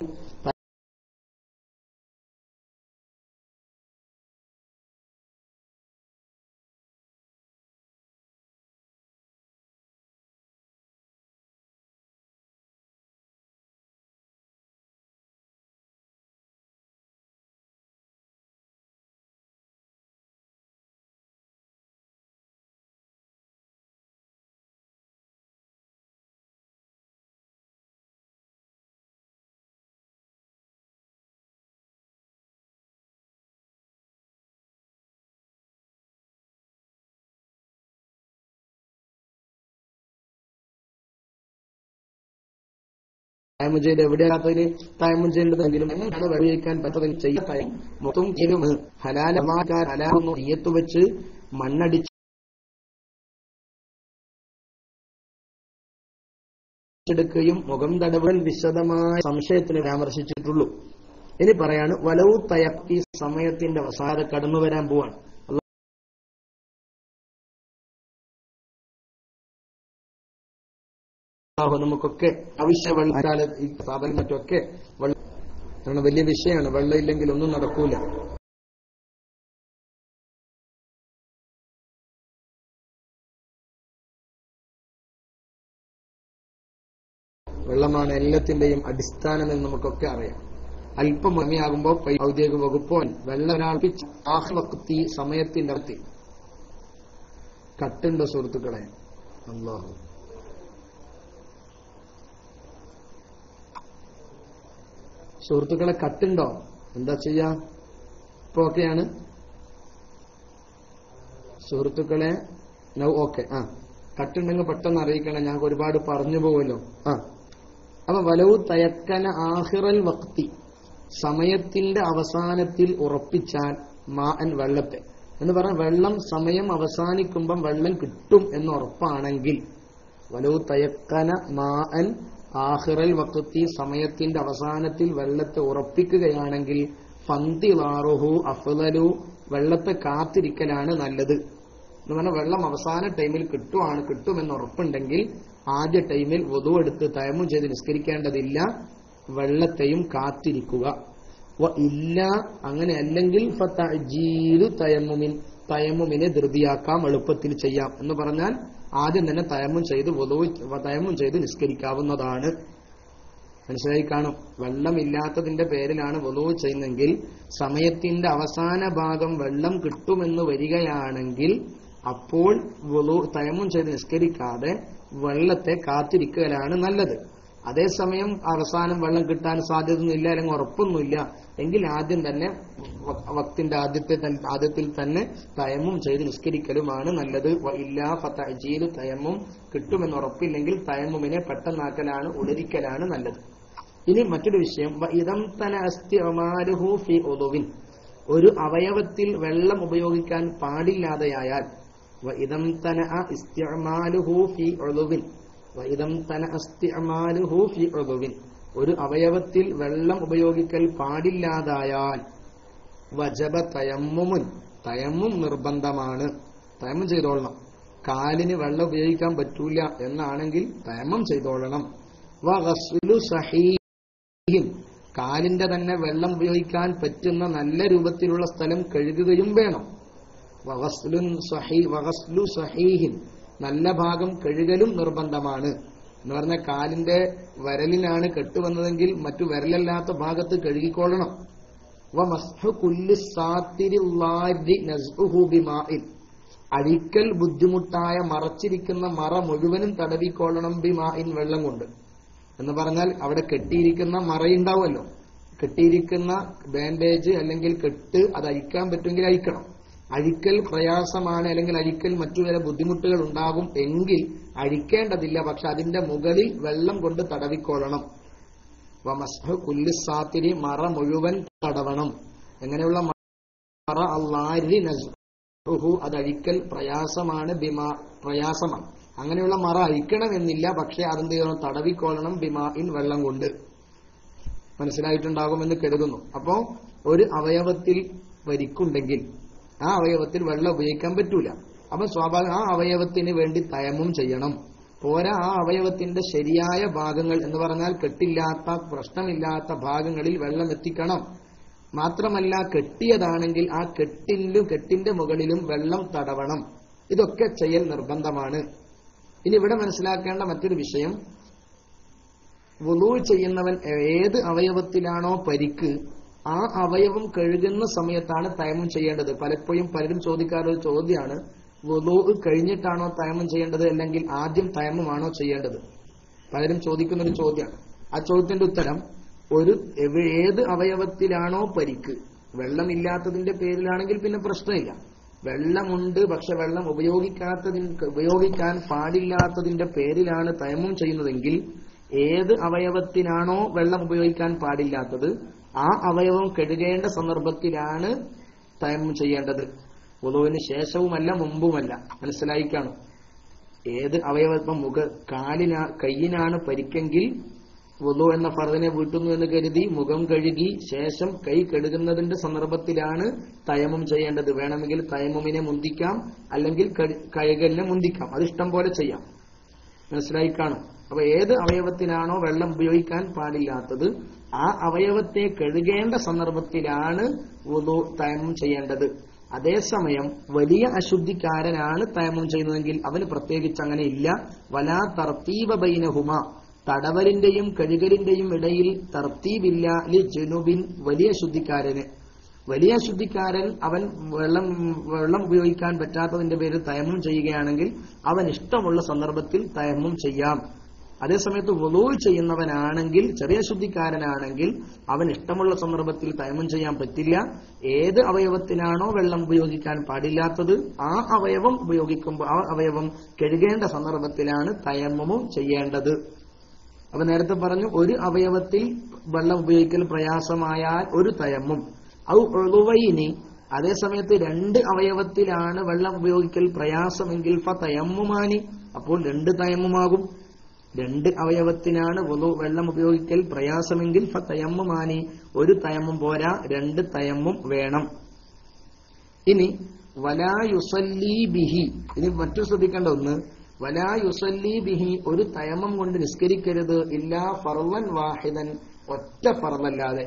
തയമ്മും ചെയ്ത് എവിടെയാത്തതിന് തയമ്മും ചെയ്യേണ്ടതെങ്കിലും എന്താണ് വെള്ളിക്കാൻ പറ്റതെങ്കിൽ ചെയ്യാൻ മൊത്തം ഹലാലൊന്നും നെയ്യത്ത് വെച്ച് മണ്ണടിച്ചെടുക്കുകയും മുഖം തടവൽ വിശദമായ സംശയത്തിന് പരാമർശിച്ചിട്ടുള്ളൂ. ഇനി പറയാണ്, വലവു തയക്കി, സമയത്തിന്റെ അവസാനം കടന്നു വരാൻ പോവാണ്. നമുക്കൊക്കെ ആവശ്യമുള്ള ഈ സ്ഥാപനം മറ്റൊക്കെ വെള്ളം വലിയ വിഷയമാണ്. വെള്ളം ഇല്ലെങ്കിൽ ഒന്നും നടക്കൂല. വെള്ളമാണ് എല്ലാത്തിന്റെയും അടിസ്ഥാനമെന്ന് നമുക്കൊക്കെ അറിയാം. അല്പം മമിയാകുമ്പോ ഔദ്യോഗിക വകുപ്പോ വെള്ളം ഒരാൾപ്പിച്ച് ആഹ്ലത്തി, സമയത്തിന്റെ അർത്ഥി കട്ടുണ്ടോ സുഹൃത്തുക്കളെ? അല്ലാഹു, സുഹൃത്തുക്കളെ കട്ടുണ്ടോ? എന്താ ചെയ്യാ? ഇപ്പൊ ഓക്കെയാണ് സുഹൃത്തുക്കളെ? ഓക്കെ. കട്ടുണ്ടെങ്കിൽ പെട്ടെന്ന് അറിയിക്കണം, ഞങ്ങൾക്ക് ഒരുപാട് പറഞ്ഞു പോകുമല്ലോ. അപ്പൊ വലവു തയക്കന ആഹിറൽ വക്തി, സമയത്തിന്റെ അവസാനത്തിൽ ഉറപ്പിച്ചാൽ, മാൻ വെള്ളത്തെ എന്ന് പറഞ്ഞാൽ വെള്ളം സമയം അവസാനിക്കുമ്പം വെള്ളം കിട്ടും എന്ന് ഉറപ്പാണെങ്കിൽ, വലവു തയക്കന മാൻ ആഹിറൽ വക്തി, സമയത്തിന്റെ അവസാനത്തിൽ വെള്ളത്തെ ഉറപ്പിക്കുകയാണെങ്കിൽ, ഫന്തിളാറുഹു അഫ്ളലു, വെള്ളത്തെ കാത്തിരിക്കലാണ് നല്ലത്. എന്ന് പറഞ്ഞാൽ വെള്ളം അവസാന ടൈമിൽ കിട്ടുമെന്ന് ഉറപ്പുണ്ടെങ്കിൽ ആദ്യ ടൈമിൽ വുദു എടുത്ത് തയമ്മും ചെയ്ത് നിസ്കരിക്കേണ്ടതില്ല, വെള്ളത്തെയും കാത്തിരിക്കുക. ഇല്ല, അങ്ങനെ അല്ലെങ്കിൽ ഫതഅജീലു തയമ്മുമിൻ, തയമ്മുമിനെ ധൃതിയാക്കാം, എളുപ്പത്തിൽ ചെയ്യാം. എന്ന് പറഞ്ഞാൽ ആദ്യം തന്നെ തയമ്മും ചെയ്ത് നിസ്കരിക്കാവുന്നതാണ്. മനസ്സിലായി കാണും. വെള്ളമില്ലാത്തതിന്റെ പേരിലാണ് വുദു ചെയ്യുന്നെങ്കിൽ, സമയത്തിന്റെ അവസാന ഭാഗം വെള്ളം കിട്ടുമെന്ന് വരികയാണെങ്കിൽ അപ്പോൾ തയമ്മും ചെയ്ത് നിസ്കരിക്കാതെ വെള്ളത്തെ കാത്തിരിക്കലാണ് നല്ലത്. അതേസമയം അവസാനം വെള്ളം കിട്ടാൻ സാധ്യതയൊന്നുമില്ല, അല്ലെങ്കിൽ ഉറപ്പൊന്നുമില്ല എങ്കിൽ ആദ്യം തന്നെ വക്തിന്റെ ആദ്യത്തിൽ തന്നെ തയമ്മും ചെയ്ത് നിസ്കരിക്കലുമാണ് നല്ലത്. ഇല്ലാ ഫതഅജീലു, തയമ്മും കിട്ടുമെന്ന് ഉറപ്പില്ലെങ്കിൽ തയമ്മുമിനെ പെട്ടെന്നാക്കലാണ്, ഉടരിക്കലാണ് നല്ലത്. ഇനി മറ്റൊരു വിഷയം, ഒരു അവയവത്തിൽ വെള്ളം ഉപയോഗിക്കാൻ പാടില്ലാതെയായാൽ, ഒരു അവയവത്തിൽ വെള്ളം ഉപയോഗിക്കൽ പാടില്ലാതായാൽ വജബ തയമ്മുമുൻ, തയമ്മും നിർബന്ധമാണ്, തയമ്മും ചെയ്തോളണം. കാലിന് വെള്ളം ഉപയോഗിക്കാൻ പറ്റൂല എന്നാണെങ്കിൽ തയമ്മും ചെയ്തോളണം. വഗസ്ലു സഹീഹിൻ, കാലിന്റെ തന്നെ വെള്ളം ഉപയോഗിക്കാൻ പറ്റുന്ന നല്ല രൂപത്തിലുള്ള സ്ഥലം കഴുകുകയും വേണം. വഗസ്ലു സഹീഹിൻ, നല്ല ഭാഗം കഴുകലും നിർബന്ധമാണ്. എന്ന് പറഞ്ഞാൽ കാലിന്റെ വിരലിനാണ് കെട്ടുവന്നതെങ്കിൽ മറ്റു വിരലല്ലാത്ത ഭാഗത്ത് കഴുകിക്കൊള്ളണം. അഴിക്കൽ ബുദ്ധിമുട്ടായ മറച്ചിരിക്കുന്ന മറ മുഴുവനും തടവിക്കൊള്ളണം ബിമാഇൻ, വെള്ളം കൊണ്ട്. എന്ന് പറഞ്ഞാൽ അവിടെ കെട്ടിയിരിക്കുന്ന മറയുണ്ടാവുമല്ലോ, കെട്ടിയിരിക്കുന്ന ബാൻഡേജ് അല്ലെങ്കിൽ കെട്ട് അത് അഴിക്കാൻ പറ്റുമെങ്കിൽ അഴിക്കണം. അഴിക്കൽ പ്രയാസമാണ്, അല്ലെങ്കിൽ അഴിക്കൽ മറ്റു ചില ബുദ്ധിമുട്ടുകൾ ഉണ്ടാകും എങ്കിൽ അഴിക്കേണ്ടതില്ല, പക്ഷെ അതിന്റെ മുകളിൽ വെള്ളം കൊണ്ട് തടവിക്കൊള്ളണം. വമസ്ഹു കുല്ലി സാത്തിരി, മറ മുഴുവൻ തടവണം. എങ്ങനെയുള്ള മറ? അല്ലാരി നസ്ഹു, അത് അഴിക്കൽ പ്രയാസമാണ്, പ്രയാസമാണ്. അങ്ങനെയുള്ള മറ അഴിക്കണമെന്നില്ല, പക്ഷെ അതെന്ത് ചെയ്യണം? തടവിക്കൊള്ളണം ബിമാഇൻ, വെള്ളം കൊണ്ട്. മനസ്സിലായിട്ടുണ്ടാകുമെന്ന് കരുതുന്നു. അപ്പോ ഒരു അവയവത്തിൽ പരിക്കുണ്ടെങ്കിൽ ആ അവയവത്തിൽ വെള്ളം ഉപയോഗിക്കാൻ പറ്റൂല. അപ്പൊ സ്വാഭാവികം ആ അവയവത്തിന് വേണ്ടി തയമ്മും ചെയ്യണം. പോരാ, ആ അവയവത്തിന്റെ ശരിയായ ഭാഗങ്ങൾ എന്ന് പറഞ്ഞാൽ കെട്ടില്ലാത്ത, പ്രശ്നമില്ലാത്ത ഭാഗങ്ങളിൽ വെള്ളം എത്തിക്കണം. മാത്രമല്ല, കെട്ടിയതാണെങ്കിൽ ആ കെട്ടിന്റെ മുകളിലും വെള്ളം തടവണം. ഇതൊക്കെ ചെയ്യൽ നിർബന്ധമാണ്. ഇനി ഇവിടെ മനസ്സിലാക്കേണ്ട മറ്റൊരു വിഷയം, വുളൂ ചെയ്യുന്നവൻ ഏത് അവയവത്തിലാണോ പരിക്ക് ആ അവയവം കഴുകുന്ന സമയത്താണ് തയമ്മും ചെയ്യേണ്ടത്. പലപ്പോഴും പലരും ചോദിക്കാറൊരു ചോദ്യമാണ്, വുളൂ കഴിഞ്ഞിട്ടാണോ തയമ്മും ചെയ്യേണ്ടത്, അല്ലെങ്കിൽ ആദ്യം തയമ്മുമാണോ ചെയ്യേണ്ടത്? പലരും ചോദിക്കുന്നൊരു ചോദ്യമാണ്. ആ ചോദ്യത്തിന്റെ ഉത്തരം, ഏത് അവയവത്തിലാണോ പരിക്ക്, വെള്ളമില്ലാത്തതിന്റെ പേരിലാണെങ്കിൽ പിന്നെ പ്രശ്നമില്ല. വെള്ളമുണ്ട്, പക്ഷെ വെള്ളം ഉപയോഗിക്കാൻ പാടില്ലാത്തതിന്റെ പേരിലാണ് തയമ്മും ചെയ്യുന്നതെങ്കിൽ, ഏത് അവയവത്തിനാണോ വെള്ളം ഉപയോഗിക്കാൻ പാടില്ലാത്തത് ആ അവയവം കഴുകേണ്ട സന്ദർഭത്തിലാണ് തയമ്മും ചെയ്യേണ്ടത്. വുളൂവിന് ശേഷവുമല്ല, മുമ്പുമല്ല. മനസ്സിലായി കാണും. ഏത് അവയവം കൈയിനാണ് പരിക്കെങ്കിൽ വുളൂ എന്ന ഫർദിനെ വീട്ടുന്നു എന്ന് കരുതി മുഖം കഴുകി ശേഷം കൈ കഴുകുന്നതിന്റെ സന്ദർഭത്തിലാണ് തയമ്മും ചെയ്യേണ്ടത്. വേണമെങ്കിൽ തയമ്മുമിനെ മുന്തിക്കാം, അല്ലെങ്കിൽ കഴുകലിനെ മുന്തിക്കാം. അത് ഇഷ്ടം പോലെ ചെയ്യാം. മനസ്സിലായി കാണും. അപ്പൊ ഏത് അവയവത്തിനാണോ വെള്ളം ഉപയോഗിക്കാൻ പാടില്ലാത്തത് ആ അവയവത്തെ കഴുകേണ്ട സന്ദർഭത്തിലാണ് വുളൂ തയമ്മും ചെയ്യേണ്ടത്. അതേസമയം വലിയ അശുദ്ധിക്കാരനാണ് തയമ്മും ചെയ്യുന്നതെങ്കിൽ അവന് പ്രത്യേകിച്ച് അങ്ങനെ ഇല്ല. വലാ തർത്തീബ ബൈനഹുമ, തടവലിന്റെയും കഴുകലിന്റെയും ഇടയിൽ തർത്തീബില്ല. ലി ജുനുബിൻ, വലിയ ശുദ്ധിക്കാരൻ അവൻ വെള്ളം ഉപയോഗിക്കാൻ പറ്റാത്തതിന്റെ പേരിൽ തയമ്മും ചെയ്യുകയാണെങ്കിൽ അവൻ ഇഷ്ടമുള്ള സന്ദർഭത്തിൽ തയമ്മും ചെയ്യാം. അതേസമയത്ത് വുളൂ ചെയ്യുന്നവനാണെങ്കിൽ, ചെറിയ ശുദ്ധിക്കാരനാണെങ്കിൽ അവൻ ഇഷ്ടമുള്ള സന്ദർഭത്തിൽ തയമ്മും ചെയ്യാൻ പറ്റില്ല. ഏത് അവയവത്തിനാണോ വെള്ളം ഉപയോഗിക്കാൻ പാടില്ലാത്തത് ആ അവയവം ഉപയോഗിക്കുമ്പോൾ ആ അവയവം കഴുകേണ്ട സന്ദർഭത്തിലാണ് തയമ്മും ചെയ്യേണ്ടത്. അപ്പൊ നേരത്തെ പറഞ്ഞു, ഒരു അവയവത്തിൽ വെള്ളം ഉപയോഗിക്കൽ പ്രയാസമായാൽ ഒരു തയമ്മും. ഔ ഉളുവൈനി, അതേസമയത്ത് രണ്ട് അവയവത്തിലാണ് വെള്ളം ഉപയോഗിക്കൽ പ്രയാസമെങ്കിൽ ഫതയമ്മുമാനി, അപ്പോൾ രണ്ട് തയമ്മുമാകും. രണ്ട് അവയവത്തിനാണ് വെള്ളം ഉപയോഗിക്കൽ പ്രയാസമെങ്കിൽ ഫതയമ്മുമാനി, ഒരു തയമ്മും പോരാ, രണ്ട് തയമ്മും വേണം. ഇനി വലാ യുസല്ലി ബിഹി, ഇനി മറ്റു ശ്രദ്ധിക്കേണ്ട ഒന്ന്, വലാ യുസല്ലി ബിഹി, ഒരു തയമ്മം കൊണ്ട് നിസ്കരിക്കരുത്, ഇല്ലാ ഫർളൻ വാഹിദൻ, ഒറ്റ ഫർളല്ലാതെ.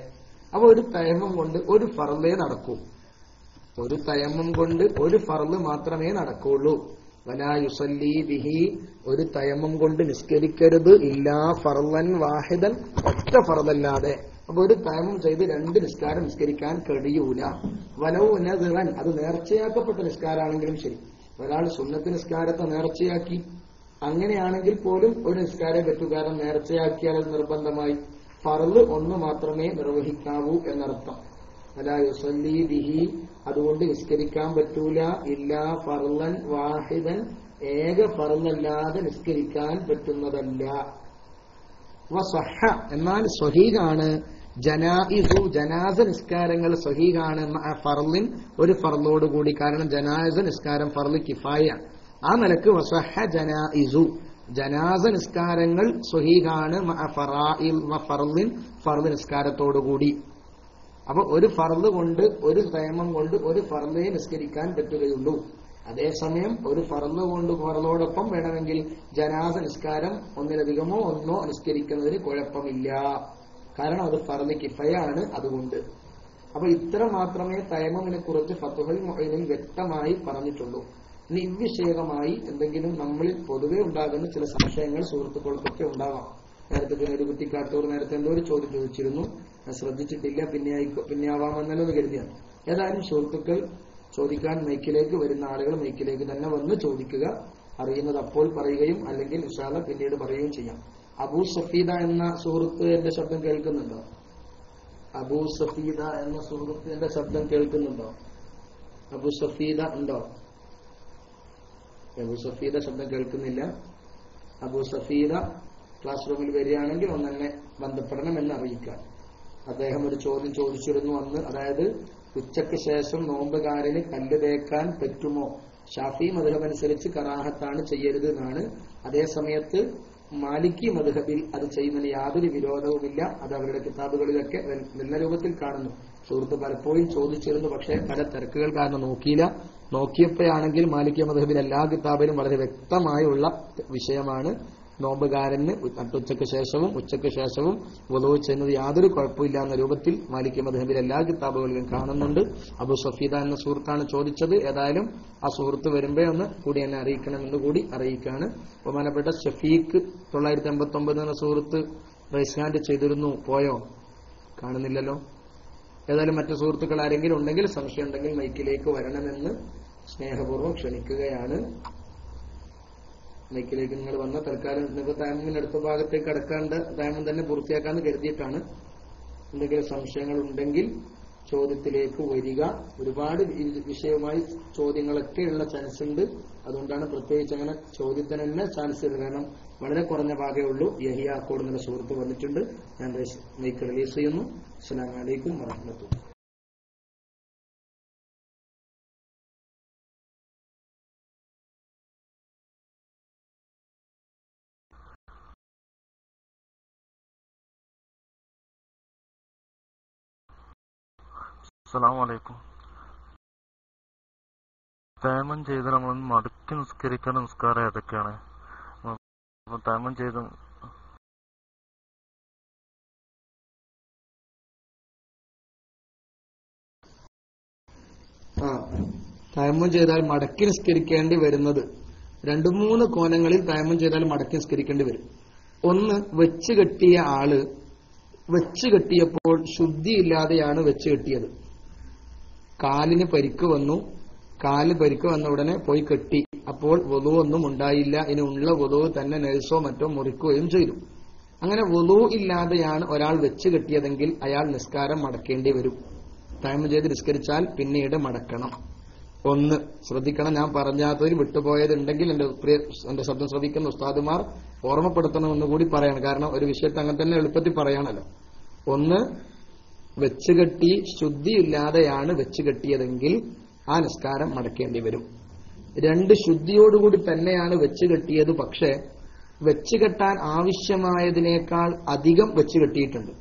അപ്പൊ ഒരു തയമ്മം കൊണ്ട് ഒരു ഫർളേ നടക്കൂ. ഒരു തയമ്മം കൊണ്ട് ഒരു ഫർള് മാത്രമേ നടക്കുള്ളൂ. വലാ യുസല്ലി ബിഹി, ഒരു തയമ്മം കൊണ്ട് നിസ്കരിക്കരുത്, ഇല്ലാ ഫർളൻ വാഹിദൻ, ഒറ്റ ഫർളല്ലാതെ. അപ്പൊ ഒരു തയമ്മം ചെയ്ത് രണ്ട് നിസ്കാരം നിസ്കരിക്കാൻ കഴിയൂല. വലൗ നദിറൻ, അത് നേർച്ചയാക്കപ്പെട്ട നിസ്കാരാണെങ്കിലും ശരി. ഒരാൾ സുന്നത്ത് നിസ്കാരത്തെ നേർച്ചയാക്കി, അങ്ങനെയാണെങ്കിൽ പോലും ഒരു നിസ്കാരം പറ്റൂ. കാരണം നേർച്ചയാക്കിയാൽ നിർബന്ധമായി ഫർള് ഒന്ന് മാത്രമേ നിർവഹിക്കാവൂ എന്നർത്ഥം. അലാ യുസല്ലി ബിഹി, അതുകൊണ്ട് നിസ്കരിക്കാൻ പറ്റൂല. ഇല്ലാ ഫർളൻ വാഹിദൻ, ഏക ഫർളല്ലാതെ നിസ്കരിക്കാൻ പറ്റുന്നതല്ല. വസഹ, എന്നാൽ സ്വഹീഹാണ്. ജനായിസു, ജനാസ നിസ്കാരങ്ങൾ സ്വഹീഹാണ്. ഫർളിൻ, ഒരു ഫർളോടുകൂടി. കാരണം ജനാസ നിസ്കാരം ഫർള് കിഫായ. ആ നിലക്ക് വസഹ ജനായിസു, ജനാസ നിസ്കാരങ്ങൾ സ്വഹീഹാണ്. ഫർളിൻ, ഫർള് നിസ്കാരത്തോടുകൂടി. അപ്പൊ ഒരു ഫർള് കൊണ്ട്, ഒരു തയമ്മം കൊണ്ട് ഒരു ഫർളയെ നിസ്കരിക്കാൻ പറ്റുകയുള്ളൂ. അതേസമയം ഒരു ഫർള് കൊണ്ട് ഫർളോടൊപ്പം വേണമെങ്കിൽ ജനാസ നിസ്കാരം ഒന്നിലധികമോ ഒന്നോ നിസ്കരിക്കുന്നതിന് കുഴപ്പമില്ല. കാരണം അത് ഫർള് കിഫയാണ്. അതുകൊണ്ട് അപ്പൊ ഇത്ര മാത്രമേ തയമ്മമിനെ കുറിച്ച് ഫത്ഹുൽ മുഈനിൽ വ്യക്തമായി പറഞ്ഞിട്ടുള്ളൂ. ഇനി ഇവിഷയകമായി എന്തെങ്കിലും നമ്മളിൽ പൊതുവെ ഉണ്ടാകുന്ന ചില സംശയങ്ങൾ സുഹൃത്തുക്കൾക്കൊക്കെ ഉണ്ടാവാം. നേരത്തെ പിന്നെ ഒരു കുട്ടിക്കാട്ടൂർ നേരത്തെ എന്തോ ഒരു ചോദ്യം ചോദിച്ചിരുന്നു, ഞാൻ ശ്രദ്ധിച്ചിട്ടില്ല, പിന്നെ ആവാമെന്നല്ലോ കരുതിയാണ്. ഏതായാലും സുഹൃത്തുക്കൾ ചോദിക്കാൻ മൈക്കിലേക്ക് വരുന്ന ആളുകൾ മൈക്കിലേക്ക് തന്നെ വന്ന് ചോദിക്കുക. അറിയുന്നത് അപ്പോൾ പറയുകയും അല്ലെങ്കിൽ ഇൻഷാ അല്ലാഹ് പിന്നീട് പറയുകയും ചെയ്യാം. അബൂ സഫീദ എന്ന സുഹൃത്ത് എന്റെ ശബ്ദം കേൾക്കുന്നുണ്ടോ? അബൂ സഫീദ എന്ന സുഹൃത്ത് എന്റെ ശബ്ദം കേൾക്കുന്നുണ്ടോ? അബൂ സഫീദ ഉണ്ടോ? അബൂ സഫീദ ശബ്ദം കേൾക്കുന്നില്ല. അബൂ സഫീദ ക്ലാസ് റൂമിൽ വരികയാണെങ്കിൽ ഒന്നെന്നെ ബന്ധപ്പെടണമെന്ന് അറിയിക്കാം. അദ്ദേഹം ഒരു ചോദ്യം ചോദിച്ചിരുന്നു അന്ന്. അതായത് ഉച്ചയ്ക്ക് ശേഷം നോമ്പുകാരന് കല്ല് തേക്കാൻ പറ്റുമോ? ഷാഫി മദ്ഹബ് അനുസരിച്ച് കറാഹത്താണ്, ചെയ്യരുത് എന്നാണ്. അതേസമയത്ത് മാലിക്കി മദ്ഹബിൽ അത് ചെയ്യുന്നതിന് യാതൊരു വിരോധവുമില്ല. അത് അവരുടെ കിതാബുകളിലൊക്കെ നല്ല രൂപത്തിൽ കാണുന്നു. സുഹൃത്ത് പലപ്പോഴും ചോദിച്ചിരുന്നു, പക്ഷേ പല തിരക്കുകൾ കാരണം നോക്കിയില്ല. നോക്കിയപ്പോഴാണെങ്കിൽ മാലിക്കി മദ്ഹബിൽ എല്ലാ കിതാബിലും വളരെ വ്യക്തമായുള്ള വിഷയമാണ്. നോമ്പുകാരന് ഉച്ചയ്ക്ക് ശേഷവും വുളൂ ചെയ്യുന്നത് യാതൊരു കുഴപ്പമില്ല എന്ന രൂപത്തിൽ മാലിക്കി മദ്ഹബിൽ എല്ലാ കിതാബുകളിലും കാണുന്നുണ്ട്. അബൂ സഫീദ എന്ന സുഹൃത്താണ് ചോദിച്ചത്. ഏതായാലും ആ സുഹൃത്ത് വരുമ്പോ ഒന്ന് കൂടി എന്നെ അറിയിക്കണമെന്ന് കൂടി അറിയിക്കാണ്. ബഹുമാനപ്പെട്ട ഷഫീഖ് 959 എന്ന സുഹൃത്ത് റൈസ് ഹാൻഡ് ചെയ്തിരുന്നു, പോയോ? കാണുന്നില്ലല്ലോ. ഏതായാലും മറ്റു സുഹൃത്തുക്കൾ ആരെങ്കിലും ഉണ്ടെങ്കിൽ, സംശയം ഉണ്ടെങ്കിൽ മൈക്കിലേക്ക് വരണമെന്ന് സ്നേഹപൂർവ്വം ക്ഷണിക്കുകയാണ്. മൈക്കിലേക്ക് നിങ്ങൾ വന്ന തൽക്കാലം നിങ്ങൾക്ക് തയമ്മിന് അടുത്ത ഭാഗത്തേക്ക് കടക്കാണ്ട് തയമ്മം തന്നെ പൂർത്തിയാക്കാന്ന് കരുതിയിട്ടാണ്. എന്തെങ്കിലും സംശയങ്ങൾ ഉണ്ടെങ്കിൽ ചോദ്യത്തിലേക്ക് വരിക. ഒരുപാട് വിഷയവുമായി ചോദ്യങ്ങളൊക്കെയുള്ള ചാൻസ് ഉണ്ട്. അതുകൊണ്ടാണ് പ്രത്യേകിച്ച് അങ്ങനെ ചോദ്യത്തിന് തന്നെ ചാൻസ് ഉണ്ട്. കാരണം വളരെ കുറഞ്ഞ ഭാഗമേ ഉള്ളൂ. യഹിയ അക്കോട് എന്ന സുഹൃത്ത് വന്നിട്ടുണ്ട്. ഞാൻ മൈക്ക് റിലീസ് ചെയ്യുന്നു. അസ്സലാമു അലൈക്കും വറഹ്മത്തുള്ളാഹി. അസ്സലാമു അലൈക്കും. തയമ്മം ചെയ്ത് നമ്മൾ മടക്കി നിസ്കരിക്കേണ്ട നിസ്കാരം ഏതൊക്കെയാണ്? തയമ്മം ചെയ്ത് തയമ്മം ചെയ്താൽ മടക്കി നിസ്കരിക്കേണ്ടി വരുന്നത് 2-3 കോലങ്ങളിൽ തയമ്മം ചെയ്താൽ മടക്കി നിസ്കരിക്കേണ്ടി വരും. ഒന്ന്, വെച്ച് കെട്ടിയ ആള് വെച്ച് കെട്ടിയപ്പോൾ ശുദ്ധിയില്ലാതെയാണ് വെച്ച് കെട്ടിയത്. കാലിന് പരിക്ക് വന്നു. കാല് പരിക്ക് വന്ന ഉടനെ പോയി കെട്ടി. അപ്പോൾ വുളൂ ഒന്നും ഉണ്ടായില്ല. ഇനി ഉള്ള വുളൂ തന്നെ നഴ്സോ മറ്റോ മുറിക്കുകയും ചെയ്തു. അങ്ങനെ വുളൂ ഇല്ലാതെയാണ് ഒരാൾ വെച്ച് കെട്ടിയതെങ്കിൽ അയാൾ നിസ്കാരം മടക്കേണ്ടി വരും. തയമ്മം ചെയ്ത് നിസ്കരിച്ചാൽ പിന്നീട് മടക്കണം. ഒന്ന് ശ്രദ്ധിക്കണം, ഞാൻ പറഞ്ഞാത്തതിൽ വിട്ടുപോയതുണ്ടെങ്കിൽ എന്റെ ശബ്ദം ശ്രദ്ധിക്കുന്ന ഉസ്താദുമാർ ഓർമ്മപ്പെടുത്തണമെന്ന് കൂടി പറയണം. കാരണം ഒരു വിഷയത്തെ അങ്ങനെ തന്നെ എളുപ്പത്തിൽ പറയാണല്ലോ. ഒന്ന്, വെച്ചുകെട്ടി ശുദ്ധിയില്ലാതെയാണ് വെച്ചുകെട്ടിയതെങ്കിൽ ആ നിസ്കാരം മടക്കേണ്ടി വരും. 2, ശുദ്ധിയോടുകൂടി തന്നെയാണ് വെച്ചുകെട്ടിയത്, പക്ഷെ വെച്ചുകെട്ടാൻ ആവശ്യമായതിനേക്കാൾ അധികം വെച്ചുകെട്ടിയിട്ടുണ്ട്.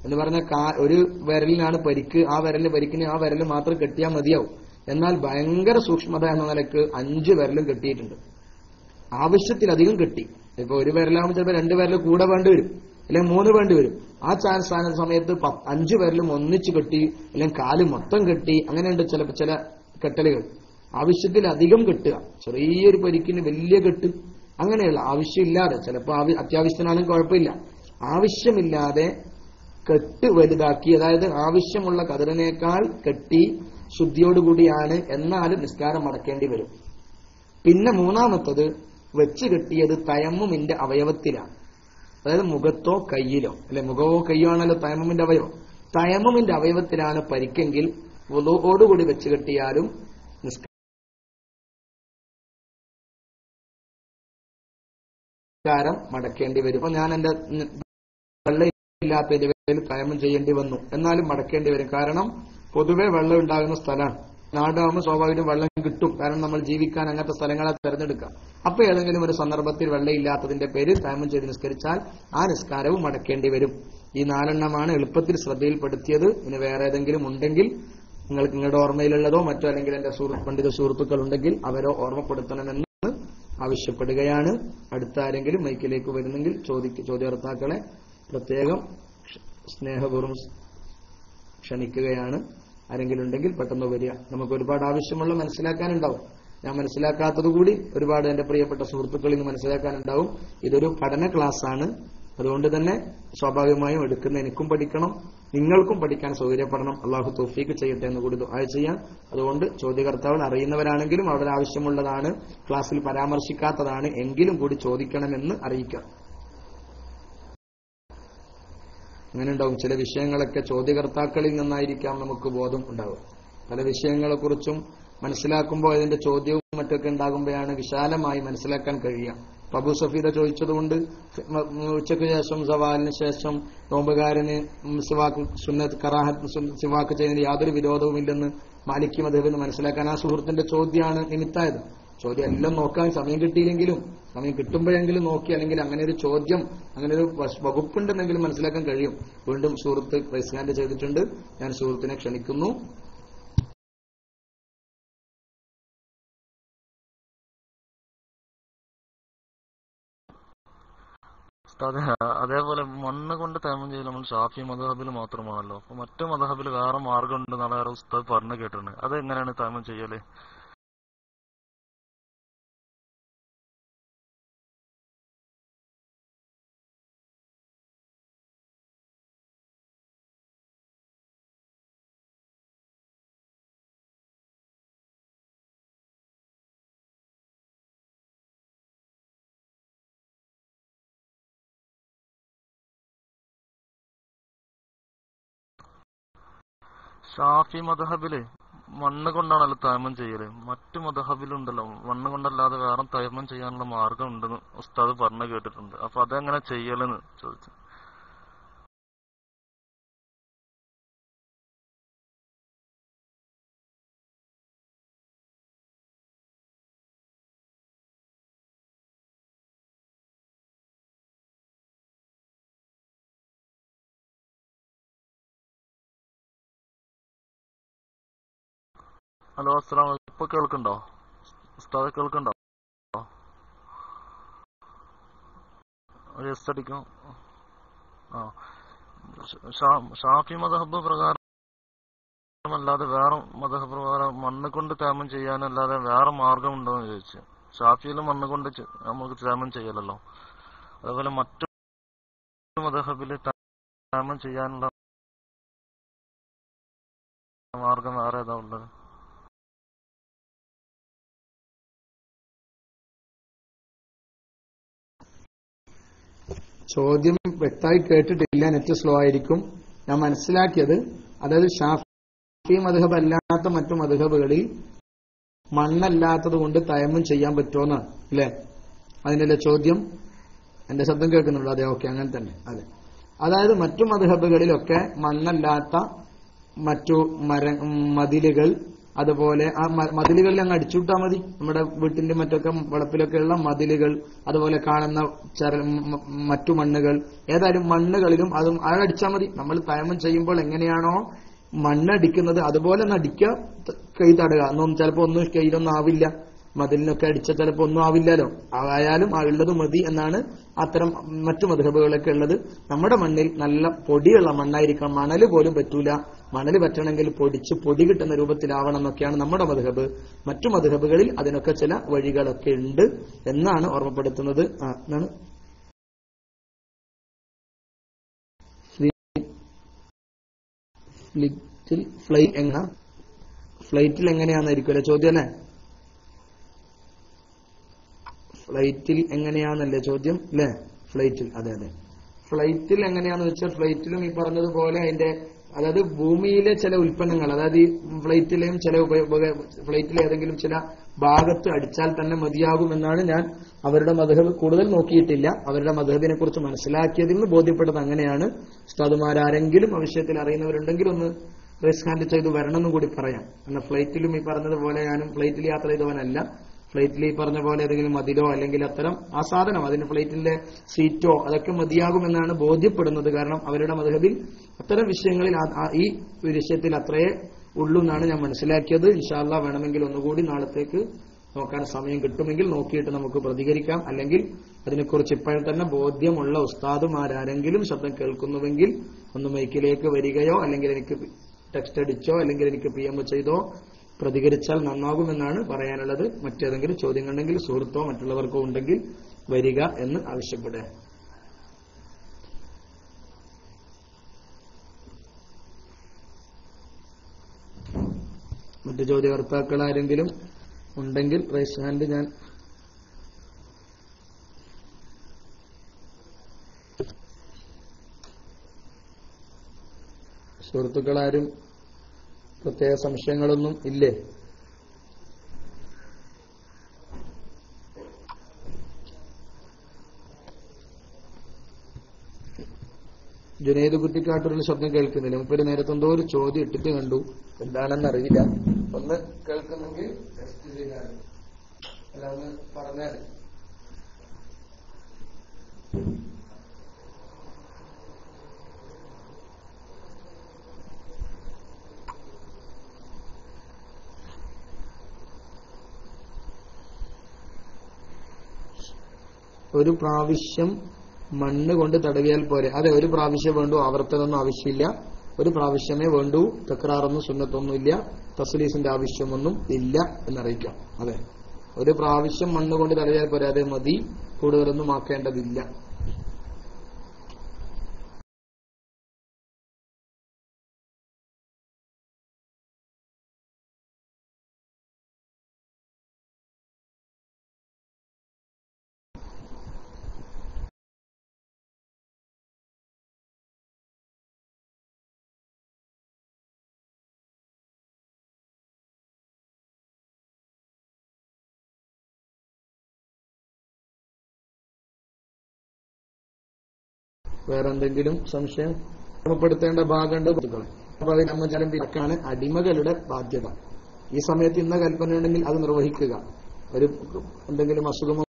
എന്ന് പറഞ്ഞാൽ ഒരു വിരലിനാണ് പരിക്ക്, ആ പരിക്കിന് ആ വിരൽ മാത്രം കെട്ടിയാൽ മതിയാവും. എന്നാൽ ഭയങ്കര സൂക്ഷ്മത എന്ന നിലക്ക് 5 വിരലും കെട്ടിയിട്ടുണ്ട്. ആവശ്യത്തിലധികം കെട്ടി. ഇപ്പൊ ഒരു വിരലാകുമ്പോൾ ചിലപ്പോൾ 2 വിരൽ കൂടെ വേണ്ടി വരും, അല്ലെങ്കിൽ 3 വേണ്ടി വരും. ആ ചാൻസ് ആകുന്ന സമയത്ത് 5 വിരലും ഒന്നിച്ച് കെട്ടി, അല്ലെങ്കിൽ കാല് മൊത്തം കെട്ടി. അങ്ങനെയുണ്ട് ചില കെട്ടലുകൾ. ആവശ്യത്തിലധികം കെട്ടുക, ചെറിയൊരു പരിക്കിന് വലിയ കെട്ട്, അങ്ങനെയുള്ള ആവശ്യമില്ലാതെ, ചിലപ്പോൾ അത്യാവശ്യത്തിനാണെങ്കിൽ കുഴപ്പമില്ല, ആവശ്യമില്ലാതെ കെട്ട് വലുതാക്കി, അതായത് ആവശ്യമുള്ള കതിറിനേക്കാൾ കെട്ടി ശുദ്ധിയോടുകൂടിയാണ്, എന്നാലും നിസ്കാരം മടക്കേണ്ടി വരും. പിന്നെ മൂന്നാമത്തത്, വെച്ച് കെട്ടിയത് തയമ്മുമിന്റെ അവയവത്തിലാണ്. അതായത് മുഖത്തോ കയ്യിലോ, അല്ലെ മുഖമോ കയ്യോ ആണല്ലോ തയമ്മുമിന്റെ അവയവം. തയമ്മുമിന്റെ അവയവത്തിലാണ് പരിക്കെങ്കിൽ വുളൂഓടുകൂടി വെച്ച് കെട്ടിയാലും നിസ്കാരം മടക്കേണ്ടി വരും. അപ്പൊ ഞാൻ എന്റെ വെള്ളമില്ലാത്തതിന്റെ പേരിൽ തയമ്മം ചെയ്യേണ്ടി വന്നു, എന്നാലും മടക്കേണ്ടി വരും. കാരണം പൊതുവെ വെള്ളം ഉണ്ടാകുന്ന സ്ഥലമാണ്. നാടാകുമ്പോൾ സ്വാഭാവികം വെള്ളം കിട്ടും, കാരണം നമ്മൾ ജീവിക്കാൻ അങ്ങനത്തെ സ്ഥലങ്ങളെ തെരഞ്ഞെടുക്കാം. അപ്പൊ ഏതെങ്കിലും ഒരു സന്ദർഭത്തിൽ വെള്ളമില്ലാത്തതിന്റെ പേരിൽ തയമ്മം ചെയ്ത് നിസ്കരിച്ചാൽ ആ നിസ്കാരവും മടക്കേണ്ടി വരും. ഈ 4 എളുപ്പത്തിൽ ശ്രദ്ധയിൽപ്പെടുത്തിയത്. ഇനി വേറെ ഏതെങ്കിലും ഉണ്ടെങ്കിൽ നിങ്ങൾക്ക് നിങ്ങളുടെ ഓർമ്മയിലുള്ളതോ മറ്റോ അല്ലെങ്കിൽ എന്റെ പണ്ഡിത സുഹൃത്തുക്കൾ ഉണ്ടെങ്കിൽ അവരോ ഓർമ്മപ്പെടുത്തണമെന്ന് ആവശ്യപ്പെടുകയാണ്. അടുത്ത ആരെങ്കിലും മൈക്കിലേക്ക് വരുന്നെങ്കിൽ ചോദ്യകർത്താക്കളെ പ്രത്യേകം സ്നേഹപൂർവ്വം ക്ഷണിക്കുകയാണ്. ആരെങ്കിലും ഉണ്ടെങ്കിൽ പെട്ടെന്ന് വരിക. നമുക്ക് ഒരുപാട് ആവശ്യമുള്ള മനസ്സിലാക്കാനുണ്ടാവും. ഞാൻ മനസ്സിലാക്കാത്തത് കൂടി ഒരുപാട് എന്റെ പ്രിയപ്പെട്ട സുഹൃത്തുക്കളിൽ നിന്ന് മനസ്സിലാക്കാനുണ്ടാവും. ഇതൊരു പഠന ക്ലാസ്സാണ്. അതുകൊണ്ട് തന്നെ സ്വാഭാവികമായും എടുക്കുന്ന എനിക്കും പഠിക്കണം, നിങ്ങൾക്കും പഠിക്കാൻ സൗകര്യപ്പെടണം. അള്ളാഹു തൗഫീഖ് ചെയ്യട്ടെ എന്ന് കൂടി ദുആ ചെയ്യാം. അതുകൊണ്ട് ചോദ്യകർത്താവ് അറിയുന്നവരാണെങ്കിലും അവരുടെ ആവശ്യമുള്ളതാണ്, ക്ലാസ്സിൽ പരാമർശിക്കാത്തതാണ് എങ്കിലും കൂടി ചോദിക്കണമെന്ന് അറിയിക്കാം. അങ്ങനെ ഉണ്ടാവും. ചില വിഷയങ്ങളൊക്കെ ചോദ്യകർത്താക്കളിൽ നിന്നായിരിക്കാം നമുക്ക് ബോധം ഉണ്ടാവുക. പല വിഷയങ്ങളെക്കുറിച്ചും മനസ്സിലാക്കുമ്പോൾ അതിന്റെ ചോദ്യവും മറ്റൊക്കെ ഉണ്ടാകുമ്പോഴാണ് വിശാലമായി മനസ്സിലാക്കാൻ കഴിയുക. അബൂ സഫീദ ചോദിച്ചതുകൊണ്ട് ഉച്ചയ്ക്ക് ശേഷം സവാലിന് ശേഷം നോമ്പുകാരന് സിവാക്ക് സുന്നത്ത് കറാഹത്ത് സിവാക്ക് ചെയ്യുന്നതിന് യാതൊരു വിരോധവുമില്ലെന്ന് മാലിക്കി മദ്ഹബിന് മനസ്സിലാക്കാൻ ആ സുഹൃത്തിന്റെ ചോദ്യമാണ് നിമിത്തായത്. ചോദ്യം എല്ലാം നോക്കാൻ സമയം കിട്ടിയില്ലെങ്കിലും സമയം കിട്ടുമ്പോഴെങ്കിലും നോക്കി, അല്ലെങ്കിൽ അങ്ങനെ ഒരു ചോദ്യം, അങ്ങനെ ഒരു വകുപ്പുണ്ടെന്നെങ്കിലും മനസ്സിലാക്കാൻ കഴിയും. വീണ്ടും സുഹൃത്ത് റൈസ് ഹാൻഡ് ചെയ്തിട്ടുണ്ട്. ഞാൻ സുഹൃത്തിനെ ക്ഷണിക്കുന്നു. അതേപോലെ മണ്ണ് കൊണ്ട് തയമ്മം ചെയ്യൽ നമ്മൾ ഷാഫി മദ്ഹബിൽ മാത്രമാണല്ലോ. അപ്പൊ മറ്റു മദ്ഹബിൽ വേറെ മാർഗം ഉണ്ട് എന്നാണ് ഉസ്താദ് പറഞ്ഞു കേട്ടിട്ടുണ്ട്. അത് എങ്ങനെയാണ് തയമ്മം ചെയ്യല്? ഷാഫി മദ്ഹബില് മണ്ണ് കൊണ്ടാണല്ലോ തയമ്മം ചെയ്യല്. മറ്റു മദ്ഹബിലുണ്ടല്ലോ മണ്ണ് കൊണ്ടല്ലാതെ വേറെ തയമ്മം ചെയ്യാനുള്ള മാർഗം ഉണ്ടെന്ന് ഉസ്താദ് പറഞ്ഞു കേട്ടിട്ടുണ്ട്. അപ്പൊ അതെങ്ങനെ ചെയ്യലെന്ന് ചോദിച്ചു. ഹലോ, അസ്സലാമു അലൈക്കും. ഇപ്പൊ കേൾക്കുന്നുണ്ടോ ഉസ്താദ്? കേൾക്കുന്നുണ്ടോ? ഒരു എസ് അടിക്കും. ആ, ഷാഫി മദ്ഹബ് പ്രകാരം അല്ലാതെ വേറെ മദ്ഹബ് പ്രകാരം മണ്ണ് കൊണ്ട് തയമ്മം ചെയ്യാനല്ലാതെ വേറെ മാർഗം ഉണ്ടോ എന്ന് ചോദിച്ചു. ഷാഫിയിൽ മണ്ണ് കൊണ്ട് നമുക്ക് തയമ്മം ചെയ്യലല്ലോ. അതുപോലെ മറ്റു മദ്ഹബിൽ തയമ്മം ചെയ്യാനുള്ള മാർഗം വേറെ ഏതാ ഉള്ളത്? ചോദ്യം വ്യക്തമായി കേട്ടിട്ടില്ല, നെറ്റ് സ്ലോ ആയിരിക്കും. ഞാൻ മനസ്സിലാക്കിയത്, അതായത് ഷാഫി മദ്ഹബ് അല്ലാത്ത മറ്റു മദ്ഹബുകളിൽ മണ്ണല്ലാത്തത് കൊണ്ട് തയമ്മം ചെയ്യാൻ പറ്റുമോന്നാണ് അല്ലെ? അതിനല്ലേ ചോദ്യം? എന്റെ ശബ്ദം കേൾക്കുന്നുണ്ടോ? അതെ, ഓക്കെ, അങ്ങനെ തന്നെ. അതെ, അതായത് മറ്റു മദ്ഹബുകളിലൊക്കെ മണ്ണല്ലാത്ത മറ്റു മതിലുകൾ, അതുപോലെ ആ മതിലുകളിൽ അങ്ങ് അടിച്ചുവിട്ടാൽ മതി. നമ്മുടെ വീട്ടിന്റെ മറ്റൊക്കെ വളപ്പിലൊക്കെയുള്ള മതിലുകൾ, അതുപോലെ കാണുന്ന മറ്റു മണ്ണുകൾ, ഏതായാലും മണ്ണുകളിലും അതും അടിച്ചാൽ മതി. നമ്മൾ തയമ്മം ചെയ്യുമ്പോൾ എങ്ങനെയാണോ മണ്ണടിക്കുന്നത് അതുപോലെ ഒന്ന് അടിക്കുക, കൈ തടുക. ഒന്നും ചിലപ്പോൾ ഒന്നും കയ്യിലൊന്നും ആവില്ല, മതിലിനൊക്കെ അടിച്ച ചിലപ്പോൾ ഒന്നും ആവില്ലല്ലോ. ആയാലും ആ ഉള്ളത് മതി എന്നാണ് അത്തരം മറ്റു മദ്ഹബുകളൊക്കെ ഉള്ളത്. നമ്മുടെ മണ്ണിൽ നല്ല പൊടിയുള്ള മണ്ണായിരിക്കണം, മണല് പോലും പറ്റൂല. മണല് പറ്റണമെങ്കിൽ പൊടിച്ച് പൊടി കിട്ടുന്ന രൂപത്തിലാവണം എന്നൊക്കെയാണ് നമ്മുടെ മദ്ഹബ്. മറ്റു മദ്ഹബുകളിൽ അതിനൊക്കെ ചില വഴികളൊക്കെ ഉണ്ട് എന്നാണ് ഓർമ്മപ്പെടുത്തുന്നത്. എന്നാണ് ഫ്ലൈറ്റിൽ എങ്ങനെയാണെന്നായിരിക്കും അല്ലെ ചോദ്യം അല്ലെ? ഫ്ലൈറ്റിൽ എങ്ങനെയാന്നല്ലേ ചോദ്യം അല്ലേ? ഫ്ലൈറ്റിൽ, അതെ അതെ, ഫ്ലൈറ്റിൽ എങ്ങനെയാന്ന് വെച്ചാൽ ഫ്ലൈറ്റിലും ഈ പറഞ്ഞതുപോലെ അതിന്റെ അതായത് ഭൂമിയിലെ ചില ഉൽപ്പന്നങ്ങൾ, അതായത് ഈ ഫ്ലൈറ്റിലെയും ചില ഫ്ലൈറ്റിലെ ഏതെങ്കിലും ചില ഭാഗത്ത് അടിച്ചാൽ തന്നെ മതിയാകുമെന്നാണ് ഞാൻ അവരുടെ മദ്ഹബ് കൂടുതൽ നോക്കിയിട്ടില്ല. അവരുടെ മദ്ഹബിനെ കുറിച്ച് മനസ്സിലാക്കിയതിൽ നിന്ന് ബോധ്യപ്പെട്ടത് അങ്ങനെയാണ്. ഉസ്താദുമാരെങ്കിലും ആ വിഷയത്തിൽ അറിയുന്നവരുണ്ടെങ്കിൽ ഒന്ന് റൈസ് ഹാൻഡ് ചെയ്ത് വരണമെന്നും കൂടി പറയാം. എന്നാൽ ഫ്ലൈറ്റിലും ഈ പറഞ്ഞതുപോലെ ഞാനും ഫ്ലൈറ്റിൽ യാത്ര ചെയ്തവനല്ല. ഫ്ലൈറ്റിൽ ഈ പറഞ്ഞ പോലെ ഏതെങ്കിലും മതിലോ അല്ലെങ്കിൽ അത്തരം ആ സാധനം അതിന് ഫ്ലൈറ്റിന്റെ സീറ്റോ അതൊക്കെ മതിയാകുമെന്നാണ് ബോധ്യപ്പെടുന്നത്. കാരണം അവരുടെ മദ്ഹബിൽ അത്തരം വിഷയങ്ങളിൽ ഈ വിഷയത്തിൽ അത്രയേ ഉള്ളൂ എന്നാണ് ഞാൻ മനസ്സിലാക്കിയത്. ഇൻഷാ അല്ലാഹ് വേണമെങ്കിൽ ഒന്നുകൂടി നാളത്തേക്ക് നോക്കാൻ സമയം കിട്ടുമെങ്കിൽ നോക്കിയിട്ട് നമുക്ക് പ്രതികരിക്കാം. അല്ലെങ്കിൽ അതിനെക്കുറിച്ച് ഇപ്പോഴും തന്നെ ബോധ്യമുള്ള ഉസ്താദുമാരാരെങ്കിലും ശബ്ദം കേൾക്കുന്നുവെങ്കിൽ ഒന്ന് മൈക്കിലേക്ക് വരികയോ അല്ലെങ്കിൽ എനിക്ക് ടെക്സ്റ്റ് അടിച്ചോ അല്ലെങ്കിൽ എനിക്ക് PM ചെയ്തോ പ്രതികരിച്ചാൽ നന്നാകുമെന്നാണ് പറയാനുള്ളത്. മറ്റേതെങ്കിലും ചോദ്യങ്ങളുണ്ടെങ്കിൽ സുഹൃത്തോ മറ്റുള്ളവർക്കോ ഉണ്ടെങ്കിൽ വരിക എന്ന് ആവശ്യപ്പെടുക. മറ്റു ചോദ്യകർത്താക്കൾ ആരെങ്കിലും ഉണ്ടെങ്കിൽ റൈസ് ഹാൻഡ് ഞാൻ സുഹൃത്തുക്കളാരും പ്രത്യേക സംശയങ്ങളൊന്നും ഇല്ലേ? ജുനൈദ് കുറ്റിക്കാട്ടൂരിൽ ശബ്ദം കേൾക്കുന്നില്ല. മുപ്പര് നേരത്തെ എന്തോ ഒരു ചോദ്യം ഇട്ടിട്ട് കണ്ടു, എന്താണെന്ന് അറിയില്ല. ഒന്ന് കേൾക്കുന്നെങ്കിൽ ടെസ്റ്റ് ചെയ്താൽ അല്ല ഒന്ന് പറഞ്ഞാൽ. ഒരു പ്രാവശ്യം മണ്ണ് കൊണ്ട് തടവിയാൽ പോരെ? അതെ, ഒരു പ്രാവശ്യം വേണ്ടു, ആവർത്തനമൊന്നും ആവശ്യമില്ല. ഒരു പ്രാവശ്യമേ വേണ്ടൂ. തക്രാറൊന്നും സുന്നത്തൊന്നുമില്ല, തസ്ലീസിന്റെ ആവശ്യമൊന്നും ഇല്ല എന്നറിയിക്കാം. അതെ, ഒരു പ്രാവശ്യം മണ്ണ് കൊണ്ട് തടവിയാൽ പോരെ, അതേ മതി, കൂടുതലൊന്നും ആക്കേണ്ടതില്ല. വേറെ എന്തെങ്കിലും സംശയം ഓർമ്മപ്പെടുത്തേണ്ട ഭാഗമുണ്ട്? അപ്പൊ അത് നമ്മജലം വിലക്കാണ് അടിമകളുടെ ബാധ്യത. ഈ സമയത്ത് ഇന്ന കൽപ്പന ഉണ്ടെങ്കിൽ അത് നിർവഹിക്കുക. ഒരു എന്തെങ്കിലും അസുഖമോ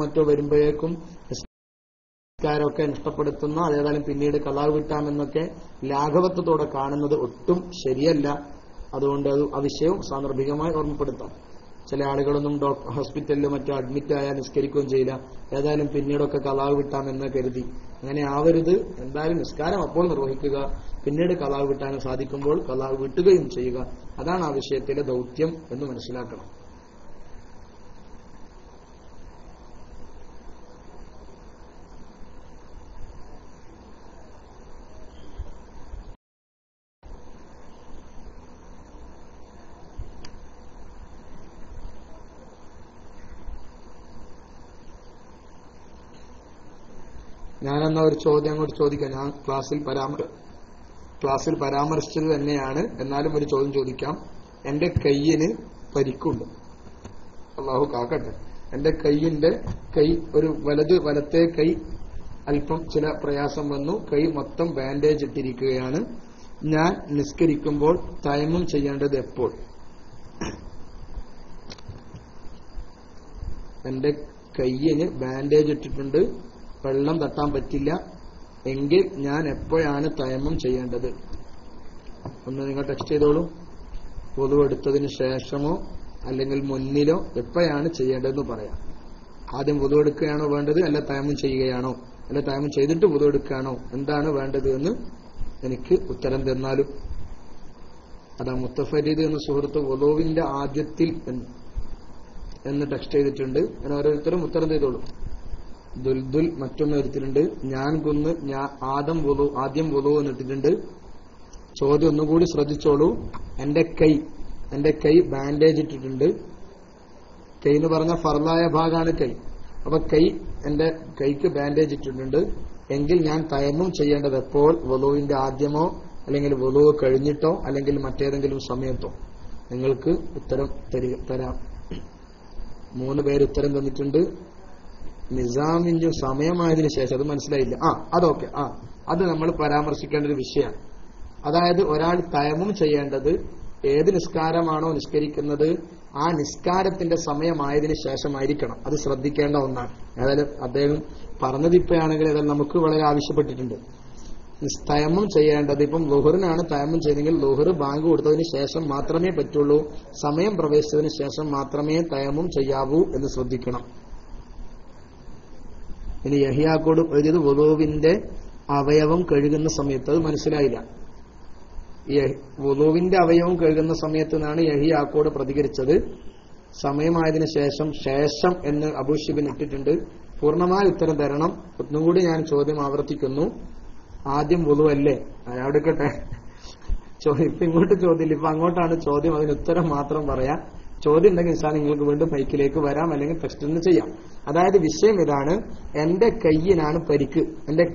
മറ്റോ വരുമ്പോഴേക്കും നിസ്കാരമൊക്കെ നഷ്ടപ്പെടുത്തുന്ന, അതേതായാലും പിന്നീട് ഖളാ വിട്ടാമെന്നൊക്കെ ലാഘവത്വത്തോടെ കാണുന്നത് ഒട്ടും ശരിയല്ല. അതുകൊണ്ട് അത് ആ വിഷയവും സാന്ദർഭികമായി ഓർമ്മപ്പെടുത്താം. ചില ആളുകളൊന്നും ഹോസ്പിറ്റലിലോ മറ്റോ അഡ്മിറ്റ് ആയാൽ നിസ്കരിക്കുകയും ചെയ്യില്ല, ഏതായാലും പിന്നീടൊക്കെ ഖളാ വിട്ടാമെന്ന് കരുതി. അങ്ങനെ ആവരുത്. എന്തായാലും നിസ്കാരം അപ്പോൾ നിർവഹിക്കുക, പിന്നീട് ഖളാ വിട്ടാൻ സാധിക്കുമ്പോൾ ഖളാ വിട്ടുകയും ചെയ്യുക. അതാണ് ആ വിഷയത്തിലെ ദൗത്യം എന്ന് മനസ്സിലാക്കണം. ഞാനെന്നാ ഒരു ചോദ്യം അങ്ങോട്ട് ചോദിക്കാം. ഞാൻ ക്ലാസ്സിൽ പരാമർശിച്ചത് തന്നെയാണ്, എന്നാലും ഒരു ചോദ്യം ചോദിക്കാം. എന്റെ കയ്യിന് പരിക്കുണ്ട്, അള്ളാഹു കാക്കട്ടെ. എന്റെ ഒരു വലത്തെ കൈ അല്പം ചില പ്രയാസം വന്നു. കൈ മൊത്തം ബാൻഡേജ് ഇട്ടിരിക്കുകയാണ്. ഞാൻ നിസ്കരിക്കുമ്പോൾ തയമ്മം ചെയ്യേണ്ടത് എപ്പോൾ? എന്റെ കയ്യിന് ബാൻഡേജ് ഇട്ടിട്ടുണ്ട്, വെള്ളം തട്ടാൻ പറ്റില്ല എങ്കിൽ ഞാൻ എപ്പോഴാണ് തയമ്മം ചെയ്യേണ്ടത്? ഒന്ന് നിങ്ങൾ ടെക്സ്റ്റ് ചെയ്തോളൂ. വുളു എടുത്തതിന് ശേഷമോ അല്ലെങ്കിൽ മുന്നിലോ എപ്പോഴാണ് ചെയ്യേണ്ടതെന്ന് പറയാം. ആദ്യം വുളു എടുക്കുകയാണോ വേണ്ടത്, അല്ല തയമ്മം ചെയ്യുകയാണോ, അല്ല തയമ്മം ചെയ്തിട്ട് വുളു എടുക്കുകയാണോ, എന്താണ് വേണ്ടത് എന്ന് എനിക്ക് ഉത്തരം തന്നാലും. അതാ മുത്തഫരീദ് എന്ന സുഹൃത്ത് വുളുവിന്റെ ആദ്യത്തിൽ എന്ന് ടെക്സ്റ്റ് ചെയ്തിട്ടുണ്ട്. അങ്ങനെ ഓരോരുത്തരും ഉത്തരം ചെയ്തോളൂ. ദുൽദുൽ മറ്റൊന്ന് എടുത്തിട്ടുണ്ട്. ആദ്യം വുളു എന്നിട്ടിട്ടുണ്ട്. ചോദ്യം ഒന്നുകൂടി ശ്രദ്ധിച്ചോളൂ. എന്റെ കൈ ബാൻഡേജ് ഇട്ടിട്ടുണ്ട്. കൈ എന്ന് പറഞ്ഞ ഫർലായ ഭാഗമാണ് കൈ. അപ്പൊ എന്റെ കൈക്ക് ബാൻഡേജ് ഇട്ടിട്ടുണ്ട് എങ്കിൽ ഞാൻ തയമ്മും ചെയ്യേണ്ടത് എപ്പോൾ? വുളൂവിന്റെ ആദ്യമോ അല്ലെങ്കിൽ വുളൂ കഴിഞ്ഞിട്ടോ അല്ലെങ്കിൽ മറ്റേതെങ്കിലും സമയത്തോ? നിങ്ങൾക്ക് ഉത്തരം തരാം. 3 പേര് ഉത്തരം തന്നിട്ടുണ്ട്. നിസാമിന്റെ സമയമായതിനു ശേഷം. അത് മനസ്സിലായില്ല. അതൊക്കെ അത് നമ്മൾ പരാമർശിക്കേണ്ട ഒരു വിഷയമാണ്. അതായത് ഒരാൾ തയമ്മും ചെയ്യേണ്ടത് ഏത് നിസ്കാരമാണോ നിസ്കരിക്കുന്നത് ആ നിസ്കാരത്തിന്റെ സമയമായതിനു ശേഷമായിരിക്കണം. അത് ശ്രദ്ധിക്കേണ്ട ഒന്നാണ്. ഏതായാലും അദ്ദേഹം പറഞ്ഞതിപ്പോഴാണെങ്കിൽ ഏതായാലും നമുക്ക് വളരെ ആവശ്യപ്പെട്ടിട്ടുണ്ട്. തയമ്മും ചെയ്യേണ്ടത് ഇപ്പം ളുഹറിനാണ് തയമ്മും ചെയ്തെങ്കിൽ ളുഹർ ബാങ്ക് കൊടുത്തതിന് ശേഷം മാത്രമേ പറ്റുള്ളൂ. സമയം പ്രവേശിച്ചതിന് ശേഷം മാത്രമേ തയമ്മും ചെയ്യാവൂ എന്ന് ശ്രദ്ധിക്കണം. ഇനി യഹിയാക്കോട് എഴുതിയത് വുളൂവിന്റെ അവയവം കഴുകുന്ന സമയത്ത്. അത് മനസ്സിലായില്ല. വുളൂവിന്റെ അവയവം കഴുകുന്ന സമയത്ത് നിന്നാണ് യഹിയാക്കോട് പ്രതികരിച്ചത്. സമയമായതിനു ശേഷം എന്ന് അബൂഷിബിൻ ഇട്ടിട്ടുണ്ട്. പൂർണ്ണമായ ഉത്തരം തരണം. ഒന്നുകൂടി ഞാൻ ചോദ്യം ആവർത്തിക്കുന്നു. ആദ്യം വുളു അല്ലേ? അവിടെക്കട്ടെ. ഇപ്പൊ ഇങ്ങോട്ട് ചോദ്യമില്ല, ഇപ്പൊ അങ്ങോട്ടാണ് ചോദ്യം. അതിന് ഉത്തരം മാത്രം പറയാം. ചോദ്യം ഉണ്ടെങ്കിൽ ഇൻഷാ നിങ്ങൾക്ക് വീണ്ടും മൈക്കിലേക്ക് വരാം, അല്ലെങ്കിൽ ടെക്സ്റ്റ് ഒന്ന് ചെയ്യാം. അതായത് വിഷയം ഇതാണ്. എന്റെ കയ്യിനാണ് പരിക്ക്. എന്റെ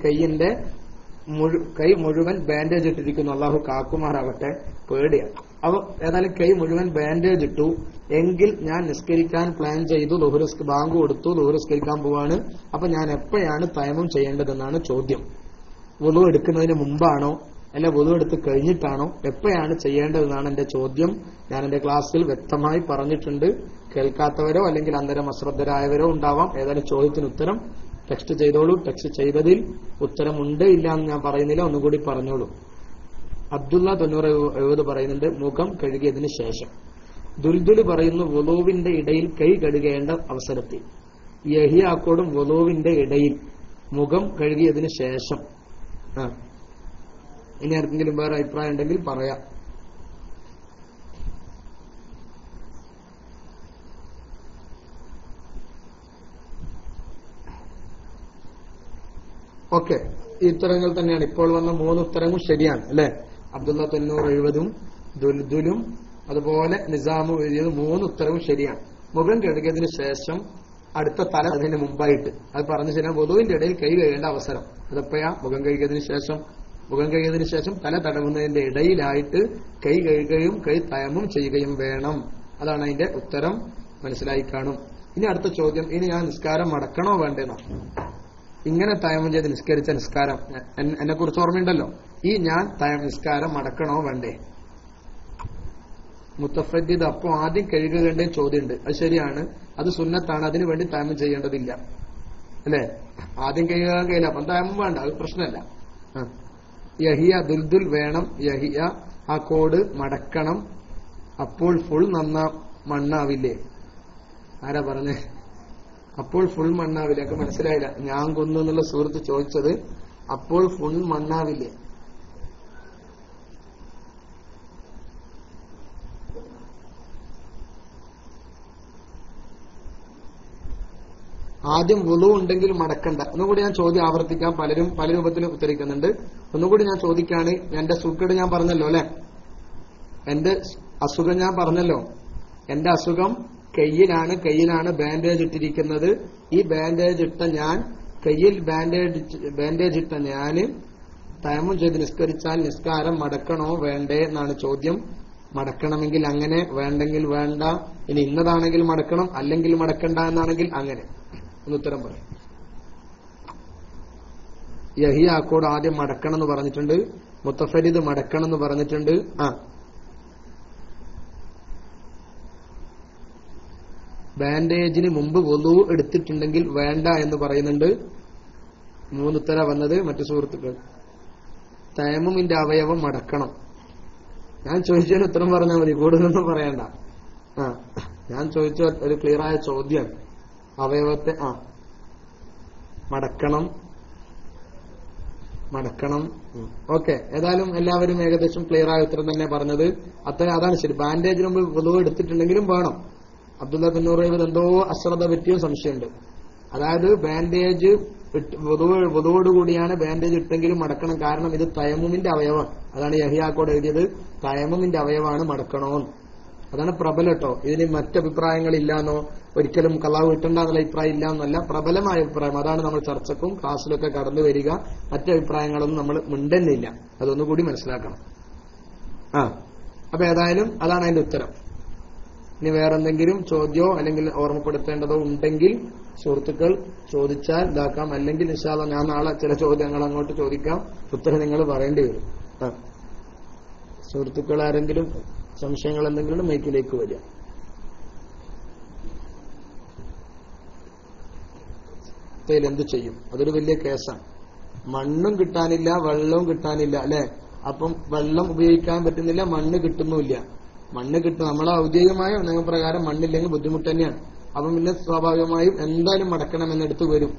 കൈ മുഴുവൻ ബാൻഡേജ് ഇട്ടിരിക്കുന്നു. അള്ളാഹു കാക്കുമാറാവട്ടെ, പേടിയാണ്. അപ്പൊ ഏതായാലും കൈ മുഴുവൻ ബാൻഡേജ് ഇട്ടു എങ്കിൽ ഞാൻ നിസ്കരിക്കാൻ പ്ലാൻ ചെയ്തു. ബാങ്ക് കൊടുത്തു, നിസ്കരിക്കാൻ പോവാണ്. അപ്പൊ ഞാൻ എപ്പോഴാണ് തയമ്മും ചെയ്യേണ്ടതെന്നാണ് ചോദ്യം. വുളു എടുക്കുന്നതിന് മുമ്പാണോ അല്ല വുളു എടുത്ത് കഴിഞ്ഞിട്ടാണോ? എപ്പോഴാണ് ചെയ്യേണ്ടതെന്നാണ് എന്റെ ചോദ്യം. ഞാൻ എന്റെ ക്ലാസ്സിൽ വ്യക്തമായി പറഞ്ഞിട്ടുണ്ട്. കേൾക്കാത്തവരോ അല്ലെങ്കിൽ അന്നേരം അശ്രദ്ധരായവരോ ഉണ്ടാവാം. ഏതായാലും ചോദ്യത്തിന് ഉത്തരം ടെക്സ്റ്റ് ചെയ്തോളൂ. ടെക്സ്റ്റ് ചെയ്തതിൽ ഉത്തരമുണ്ട് ഇല്ല എന്ന് ഞാൻ പറയുന്നില്ല, ഒന്നുകൂടി പറഞ്ഞോളൂ. അബ്ദുള്ള 9070 പറയുന്നുണ്ട് മുഖം കഴുകിയതിന് ശേഷം. ദുൽദുൽ പറയുന്നു വുളൂവിന്റെ ഇടയിൽ കൈ കഴുകേണ്ട അവസരത്തിൽ. യഹിയാക്കോടും വുളൂവിന്റെ ഇടയിൽ മുഖം കഴുകിയതിന് ശേഷം. ഇനി ആർക്കെങ്കിലും വേറെ അഭിപ്രായം ഉണ്ടെങ്കിൽ പറയാം. ഓക്കെ, ഈ ഉത്തരങ്ങൾ തന്നെയാണ് ഇപ്പോൾ വന്ന 3 ഉത്തരങ്ങളും ശരിയാണ് അല്ലെ? അബ്ദുള്ള 9070 ദുൽദുലും അതുപോലെ നിസാമും എഴുതിയത് 3 ഉത്തരവും ശരിയാണ്. മുഖം കഴുകിയതിന് ശേഷം അടുത്ത തല അതിന് മുമ്പായിട്ട്. അത് പറഞ്ഞു ശരിയാണ്. വുളൂവിന്റെ ഇടയിൽ കൈ കഴുകേണ്ട അവസരം അതെപ്പോഴാ? മുഖം കഴുകിയതിന് ശേഷം. മുഖം കഴുകിയതിന് ശേഷം തല തടവുന്നതിന്റെ ഇടയിലായിട്ട് കൈ കഴുകുകയും കൈ തയമ്മും ചെയ്യുകയും വേണം. അതാണ് അതിന്റെ ഉത്തരം. മനസ്സിലായി കാണും. ഇനി അടുത്ത ചോദ്യം, ഇനി ഞാൻ നിസ്കാരം മടക്കണോ വേണ്ടേന്നോ? ഇങ്ങനെ തയമ്മും ചെയ്ത് നിസ്കരിച്ച നിസ്കാരം എന്നെ കുറിച്ച് ഓർമ്മയുണ്ടല്ലോ. ഈ ഞാൻ നിസ്കാരം മടക്കണോ വേണ്ടേ? മുത്തഫദ്ദിദ് അപ്പോ ആദ്യം കഴുകേണ്ട ചോദ്യമുണ്ട്. അത് ശരിയാണ്, അത് സുന്നത്താണ്. അതിനു വേണ്ടി തയമ്മും ചെയ്യേണ്ടതില്ല അല്ലെ? ആദ്യം കഴുകാൻ കഴിയില്ല, അപ്പം തയമ്മും വേണ്ട, അത് പ്രശ്നമല്ല. യഹിയ ദുൽദുൽ വേണം. യഹിയ ആ കോഡ് മടക്കണം. അപ്പോൾ ഫുൾ മണ്ണാവില്ലേ? ആരാ പറഞ്ഞേ? അപ്പോൾ ഫുൾ മണ്ണാവില്ലേ? ഒക്കെ മനസ്സിലായില്ല. ഞാൻ കൊന്നു എന്നുള്ള സുഹൃത്ത് ചോദിച്ചത് അപ്പോൾ ഫുൾ മണ്ണാവില്ലേ? ആദ്യം വുളു ഉണ്ടെങ്കിൽ മടക്കണ്ട. ഒന്നുകൂടി ഞാൻ ചോദ്യം ആവർത്തിക്കാം. പലരും പല രൂപത്തിലും ഉത്തരിക്കുന്നുണ്ട്. ഒന്നുകൂടി ഞാൻ ചോദിക്കാണ്. എന്റെ സുഖേട് ഞാൻ പറഞ്ഞല്ലോ അല്ലെ? എന്റെ അസുഖം ഞാൻ പറഞ്ഞല്ലോ. എന്റെ അസുഖം കയ്യിലാണ് ബാൻഡേജ് ഇട്ടിരിക്കുന്നത്. ഈ ബാൻഡേജ് ഇട്ട ഞാൻ കയ്യിൽ ബാൻഡേജ് ഇട്ട ഞാന് തയമ്മും ചെയ്ത് നിസ്കരിച്ചാൽ നിസ്കാരം മടക്കണോ വേണ്ടേ എന്നാണ് ചോദ്യം. മടക്കണമെങ്കിൽ അങ്ങനെ, വേണ്ടെങ്കിൽ വേണ്ട. ഇനി ഇന്നതാണെങ്കിൽ മടക്കണം, അല്ലെങ്കിൽ മടക്കണ്ട എന്നാണെങ്കിൽ അങ്ങനെ. ഒന്ന് ഉത്തരം പറയും. യഹിയാക്കോട് ആദ്യം മടക്കണം എന്ന് പറഞ്ഞിട്ടുണ്ട്. മുത്തഫരിദ് മടക്കണം എന്ന് പറഞ്ഞിട്ടുണ്ട്. ബാൻഡേജിന് മുമ്പ് വുളു എടുത്തിട്ടുണ്ടെങ്കിൽ വേണ്ട എന്ന് പറയുന്നുണ്ട്. 3 ഉത്തര വന്നത്. മറ്റു സുഹൃത്തുക്കൾ തയമ്മുമിന്റെ അവയവം മടക്കണം. ഞാൻ ചോദിച്ചതിന് ഉത്തരം പറഞ്ഞാൽ മതി, കൂടുതലൊന്നും പറയണ്ട. ഞാൻ ചോദിച്ച ഒരു ക്ലിയറായ ചോദ്യം. അവയവത്തെ മടക്കണം. ഓക്കെ, ഏതായാലും എല്ലാവരും ഏകദേശം ക്ലിയറായ ഉത്തരം തന്നെ പറഞ്ഞത്. അതാണ് ശരി. ബാൻഡേജിന് മുമ്പ് വുളു എടുത്തിട്ടുണ്ടെങ്കിലും വേണം. അബ്ദുള്ള 9070 എന്തോ അശ്രദ്ധ പറ്റിയോ സംശയമുണ്ട്. അതായത് ബാൻഡേജ് വുളുവോടുകൂടിയാണ് ബാൻഡേജ് ഇട്ടെങ്കിലും മടക്കണം. കാരണം ഇത് തയമ്മുമിന്റെ അവയവമാണ്. അതാണ് യഹിയാക്കോട് എഴുതിയത്. തയമ്മുമിന്റെ അവയവമാണ് മടക്കണോന്ന്. അതാണ് പ്രബലം കേട്ടോ. ഇതിന് മറ്റഭിപ്രായങ്ങളില്ലാന്നോ ഒരിക്കലും കളാവ് കിട്ടണ്ട എന്നുള്ള അഭിപ്രായം ഇല്ലാന്നല്ല, പ്രബലമായ അഭിപ്രായം. അതാണ് നമ്മൾ ചർച്ചക്കും ക്ലാസ്സിലൊക്കെ കടന്നു വരിക. മറ്റഭിപ്രായങ്ങളൊന്നും നമ്മൾ മിണ്ടുന്നില്ല, അതൊന്നുകൂടി മനസ്സിലാക്കണം. അപ്പൊ ഏതായാലും അതാണ് അതിന്റെ ഉത്തരം. ഇനി വേറെന്തെങ്കിലും ചോദ്യമോ അല്ലെങ്കിൽ ഓർമ്മപ്പെടുത്തേണ്ടതോ ഉണ്ടെങ്കിൽ സുഹൃത്തുക്കൾ ചോദിച്ചാൽ ഇതാക്കാം. അല്ലെങ്കിൽ ഇൻഷാ അല്ലാഹ് ഞാൻ നാളെ ചില ചോദ്യങ്ങൾ അങ്ങോട്ട് ചോദിക്കാം, ഉത്തരം നിങ്ങൾ പറയേണ്ടി വരും. സുഹൃത്തുക്കൾ ആരെങ്കിലും സംശയങ്ങൾ എന്തെങ്കിലും മൈക്കിലേക്ക് വരിക. എന്ത് ചെയ്യും? അതൊരു വലിയ കേസാണ്. മണ്ണും കിട്ടാനില്ല, വെള്ളവും കിട്ടാനില്ല, അല്ലെ? അപ്പം വെള്ളം ഉപയോഗിക്കാൻ പറ്റുന്നില്ല, മണ്ണ് കിട്ടുന്നുമില്ല. മണ്ണ് കിട്ടും, നമ്മളെ ഔദ്യോഗികമായ നിയമപ്രകാരം മണ്ണില്ലെങ്കിൽ ബുദ്ധിമുട്ട് തന്നെയാണ്. അപ്പം പിന്നെ സ്വാഭാവികമായും എന്തായാലും മടക്കണമെന്നെടുത്ത് വരും.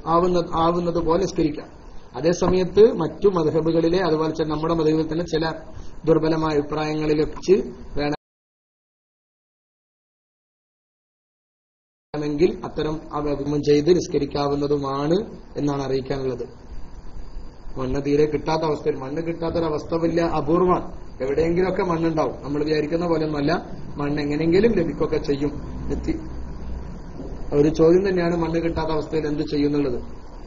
ആവുന്നത് പോലെ നിസ്കരിക്കാം. അതേസമയത്ത് മറ്റു മദ്ഹബുകളിലെ അതുപോലെ തന്നെ നമ്മുടെ മദ്ഹബിൽ തന്നെ ചില ദുർബലമായ അഭിപ്രായങ്ങളിൽ വെച്ച് വേണമെങ്കിൽ അത്തരം അഭിമുഖം ചെയ്ത് നിസ്കരിക്കാവുന്നതുമാണ് എന്നാണ് അറിയിക്കാനുള്ളത്. മണ്ണ് തീരെ കിട്ടാത്ത അവസ്ഥയിൽ, മണ്ണ് കിട്ടാത്തൊരവസ്ഥ വലിയ അപൂർവമാണ്. എവിടെയെങ്കിലുമൊക്കെ മണ്ണുണ്ടാവും. നമ്മൾ വിചാരിക്കുന്ന പോലെയൊന്നുമല്ല, മണ്ണ് എങ്ങനെയെങ്കിലും ലഭിക്കുകയൊക്കെ ചെയ്യും. ഒരു ചോദ്യം തന്നെയാണ് മണ്ണ് കിട്ടാത്ത അവസ്ഥയിൽ എന്ത് ചെയ്യുന്നുള്ളത്.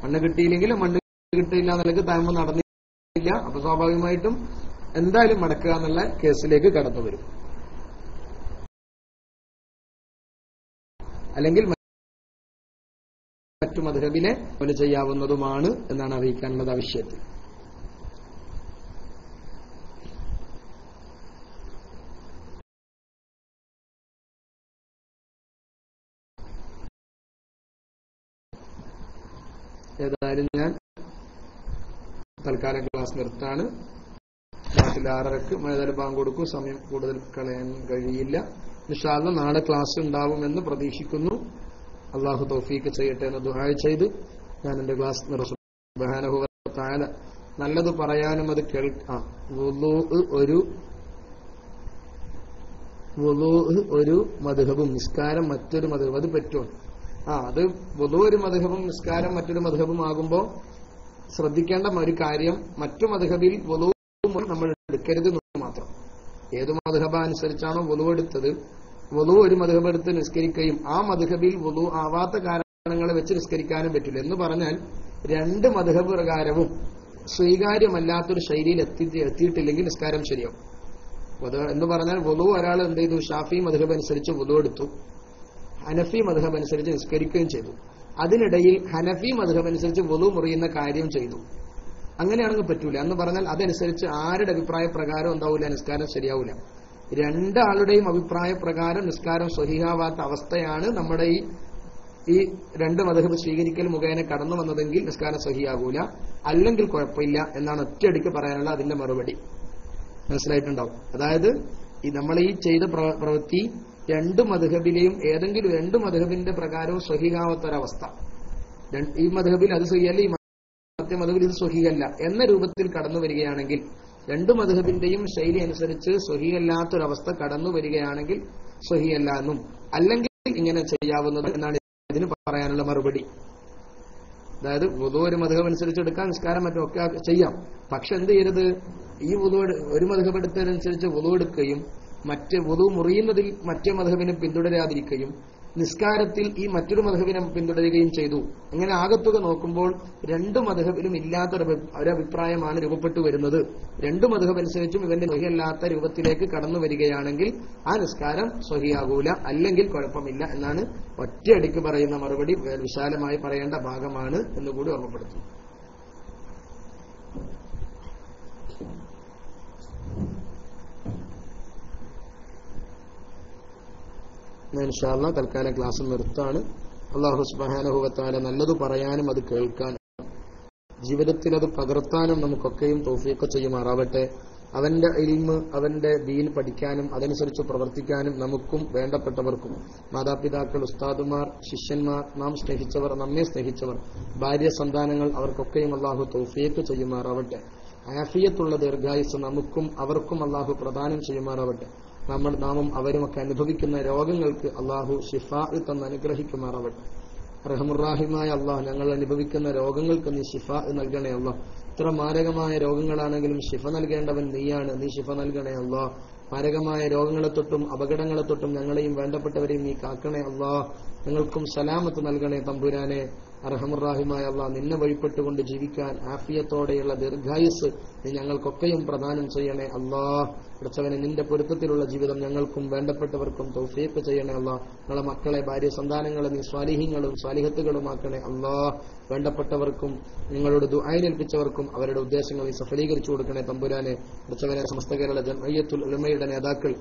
മണ്ണ് കിട്ടിയില്ലെങ്കിലും മണ്ണ് കിട്ടിയില്ല എന്നുള്ളത് തയമ്മം നടന്നില്ല. അപ്പൊ സ്വാഭാവികമായിട്ടും എന്തായാലും മടക്കുക എന്നുള്ള കേസിലേക്ക് കടന്നു വരും. അല്ലെങ്കിൽ മറ്റു മദ്ഹബിനെ പോലെ ചെയ്യാവുന്നതുമാണ് എന്നാണ് അറിയിക്കാനുള്ളത് ആ വിഷയത്തിൽ. ഏതായാലും ഞാൻ തൽക്കാലം ക്ലാസ് നിർത്താണ്. ക്ലാസ്സിൽ 6:30 ഏതായാലും ബാങ്ക് കൊടുക്കും. സമയം കൂടുതൽ കളയാൻ കഴിയില്ല. ഇൻഷാ അല്ലാഹ് നാളെ ക്ലാസ് ഉണ്ടാവുമെന്ന് പ്രതീക്ഷിക്കുന്നു. അള്ളാഹു തൗഫീഖ് ചെയ്യട്ടെ എന്ന് ദുആ ചെയ്ത് ഞാൻ എന്റെ ക്ലാസ് സുബ്ഹാനഹു വ തആല നല്ലത് പറയാനും അത് കേൾക്കാം. ഒരു മദ്ഹബും നിസ്കാരം മറ്റൊരു മദ്ഹബ്, അത് പറ്റുമോ? അത് വുളൂ ഒരു മദ്ഹബും നിസ്കാരം മറ്റൊരു മദ്ഹബും ആകുമ്പോൾ ശ്രദ്ധിക്കേണ്ട ഒരു കാര്യം, മറ്റു മദ്ഹബിൽ വുളൂ നമ്മൾ എടുക്കരുത് എന്ന് മാത്രം. ഏത് മദ്ഹബ അനുസരിച്ചാണോ വുളൂ എടുത്തത്, വുളൂ ഒരു മദ്ഹബ് എടുത്ത് നിസ്കരിക്കുകയും ആ മദ്ഹബിൽ വുളൂ ആവാത്ത കാരണങ്ങളെ വെച്ച് നിസ്കരിക്കാനും പറ്റില്ല. എന്ന് പറഞ്ഞാൽ രണ്ട് മദ്ഹബ് പ്രകാരവും സ്വീകാര്യമല്ലാത്തൊരു ശൈലിയിൽ എത്തിയിട്ടില്ലെങ്കിൽ നിസ്കാരം ശരിയാവും. എന്ന് പറഞ്ഞാൽ വുളൂ ഒരാൾ എന്ത് ചെയ്തു? ഷാഫി മദ്ഹബ് അനുസരിച്ച് വുളൂ എടുത്തു, ഹനഫി മദ്ഹബ് അനുസരിച്ച് നിസ്കരിക്കുകയും ചെയ്തു. അതിനിടയിൽ ഹനഫി മദ്ഹബ് അനുസരിച്ച് വുളൂ മുറിയുന്ന കാര്യം ചെയ്തു. അങ്ങനെയാണെങ്കിൽ പറ്റൂല. എന്ന് പറഞ്ഞാൽ അതനുസരിച്ച് ആരുടെ അഭിപ്രായ പ്രകാരം എന്താവൂല? നിസ്കാരം ശരിയാവൂല. രണ്ടാളുടെയും അഭിപ്രായ പ്രകാരം നിസ്കാരം സ്വഹീഹാവാത്ത അവസ്ഥയാണ് നമ്മുടെ ഈ രണ്ട് മദ്ഹബ് സ്വീകരിക്കൽ മുഖേന കടന്നു വന്നതെങ്കിൽ നിസ്കാരം സ്വഹീഹാകൂല. അല്ലെങ്കിൽ കുഴപ്പമില്ല എന്നാണ് ഒറ്റയടിക്ക് പറയാനുള്ള അതിന്റെ മറുപടി. മനസ്സിലായിട്ടുണ്ടാവും. അതായത് നമ്മൾ ഈ ചെയ്ത പ്രവൃത്തി രണ്ട് മദ്ഹബിലെയും ഏതെങ്കിലും രണ്ട് മദ്ഹബിന്റെ പ്രകാരവും സ്വഹീഹാവാത്തൊരവസ്ഥ, ഈ മദ്ഹബിൽ അത് സ്വഹീഹല്ല, ഈ മറ്റേ മദ്ഹബിൽ ഇത് സ്വഹീഹല്ല എന്ന രൂപത്തിൽ കടന്നു വരികയാണെങ്കിൽ, രണ്ട് മദ്ഹബിന്റെയും ശൈലി അനുസരിച്ച് സ്വഹീഹല്ലാത്തൊരവസ്ഥ കടന്നു വരികയാണെങ്കിൽ സ്വഹീഹല്ല എന്നും, അല്ലെങ്കിൽ ഇങ്ങനെ ചെയ്യാവുന്നത് എന്നാണ് ഇതിന് പറയാനുള്ള മറുപടി. അതായത് വുളൂ ഒരു മദ്ഹബ് അനുസരിച്ച് എടുക്കാൻ, നിസ്കാരം മറ്റൊക്കെ ചെയ്യാം. പക്ഷെ എന്ത് ചെയ്യരുത്? ഈ വുളൂ ഒരു മദ്ഹബ് എടുത്തതനുസരിച്ച് വുളൂ എടുക്കുകയും മറ്റ് വുളൂ മുറിയുന്നതിൽ മറ്റേ മദ്ഹബിനെ പിന്തുടരാതിരിക്കുകയും നിസ്കാരത്തിൽ ഈ മറ്റൊരു മദ്ഹബിനെ പിന്തുടരുകയും ചെയ്തു. അങ്ങനെ ആകത്തുക നോക്കുമ്പോൾ രണ്ട് മദ്ഹബിലും ഇല്ലാത്തൊരഭിപ്രായമാണ് രൂപപ്പെട്ടു വരുന്നത്. രണ്ട് മദ്ഹബ് അനുസരിച്ചും ഇവന്റെ സ്വഹിയല്ലാത്ത രൂപത്തിലേക്ക് കടന്നു വരികയാണെങ്കിൽ ആ നിസ്കാരം സ്വഹിയാകൂല, അല്ലെങ്കിൽ കുഴപ്പമില്ല എന്നാണ് ഒറ്റയടിക്ക് പറയുന്ന മറുപടി. വിശാലമായി പറയേണ്ട ഭാഗമാണ് എന്നുകൂടി ഓർമ്മപ്പെടുത്തുന്നു. ഇൻഷാ അല്ലാഹ് തൽക്കാലം ക്ലാസ് നിർത്താണ്. അല്ലാഹു സുബ്ഹാനഹു വ തആല നല്ലത് പറയാനും അത് കേൾക്കാനും ജീവിതത്തിൽ അത് പകർത്താനും നമുക്കൊക്കെയും തൗഫീഖ് ചെയ്യുമാറാവട്ടെ. അവന്റെ ഇൽമ്, അവന്റെ ദീൻ പഠിക്കാനും അതനുസരിച്ച് പ്രവർത്തിക്കാനും നമുക്കും വേണ്ടപ്പെട്ടവർക്കും, മാതാപിതാക്കൾ, ഉസ്താദുമാർ, ശിഷ്യന്മാർ, നാം സ്നേഹിച്ചവർ, നമ്മെ സ്നേഹിച്ചവർ, ഭാര്യ സന്താനങ്ങൾ, അവർക്കൊക്കെയും അല്ലാഹു തൗഫീഖ് ചെയ്യുമാറാവട്ടെ. ആഫിയത്തുള്ള ദീർഘായുസ് നമുക്കും അവർക്കും അല്ലാഹു പ്രദാനം ചെയ്യുമാറാവട്ടെ. നാമും അവരുമൊക്കെ അനുഭവിക്കുന്ന രോഗങ്ങൾക്ക് അള്ളാഹു ശിഫാ തന്ന് അനുഗ്രഹിക്കുമാറാവട്ടെ. റഹ്മുറാഹിമായ അള്ളാഹ്, ഞങ്ങൾ അനുഭവിക്കുന്ന രോഗങ്ങൾക്ക് നീ ശിഫാ നൽകണേ അള്ളാഹ്. ഇത്ര മാരകമായ രോഗങ്ങളാണെങ്കിലും ശിഫ നൽകേണ്ടവൻ നീയാണ്, നീ ശിഫ നൽകണേ അള്ളാഹ്. മാരകമായ രോഗങ്ങളെ തൊട്ടും അപകടങ്ങളെ തൊട്ടും ഞങ്ങളെയും വേണ്ടപ്പെട്ടവരെയും നീ കാക്കണേ അല്ലാ. ഞങ്ങൾക്കും സലാമത്ത് നൽകണേ തമ്പുരാനെ. അർഹമുറാഹിമായ അല്ലാഹ്, നിന്നെ വഴിപ്പെട്ടുകൊണ്ട് ജീവിക്കാൻ ആഫിയത്തോടെയുള്ള ദീർഘായുസ് നീ ഞങ്ങൾക്കൊക്കെയും പ്രദാനം ചെയ്യണേ അല്ലാഹ്. പഠിച്ചവനെ, നിന്റെ പൊരുത്തത്തിലുള്ള ജീവിതം ഞങ്ങൾക്കും വേണ്ടപ്പെട്ടവർക്കും തൗഫീഖ് ചെയ്യണേ അല്ലാഹ്. ഞങ്ങളെ മക്കളെ, ഭാര്യ, സന്താനങ്ങളെ നീ സ്വാലിഹീങ്ങളും സ്വാലിഹത്തുകളുമാക്കണേ അല്ലാഹ്. വേണ്ടപ്പെട്ടവർക്കും നിങ്ങളോട് ദുആയിലേൽപ്പിച്ചവർക്കും അവരുടെ ഉദ്ദേശങ്ങൾ നീ സഫലീകരിച്ചു കൊടുക്കണേ തമ്പുരാനെ. പഠിച്ചവനെ, സമസ്ത കേരള ജംഇയ്യത്തുൽ ഉലമയുടെ നേതാക്കൾ,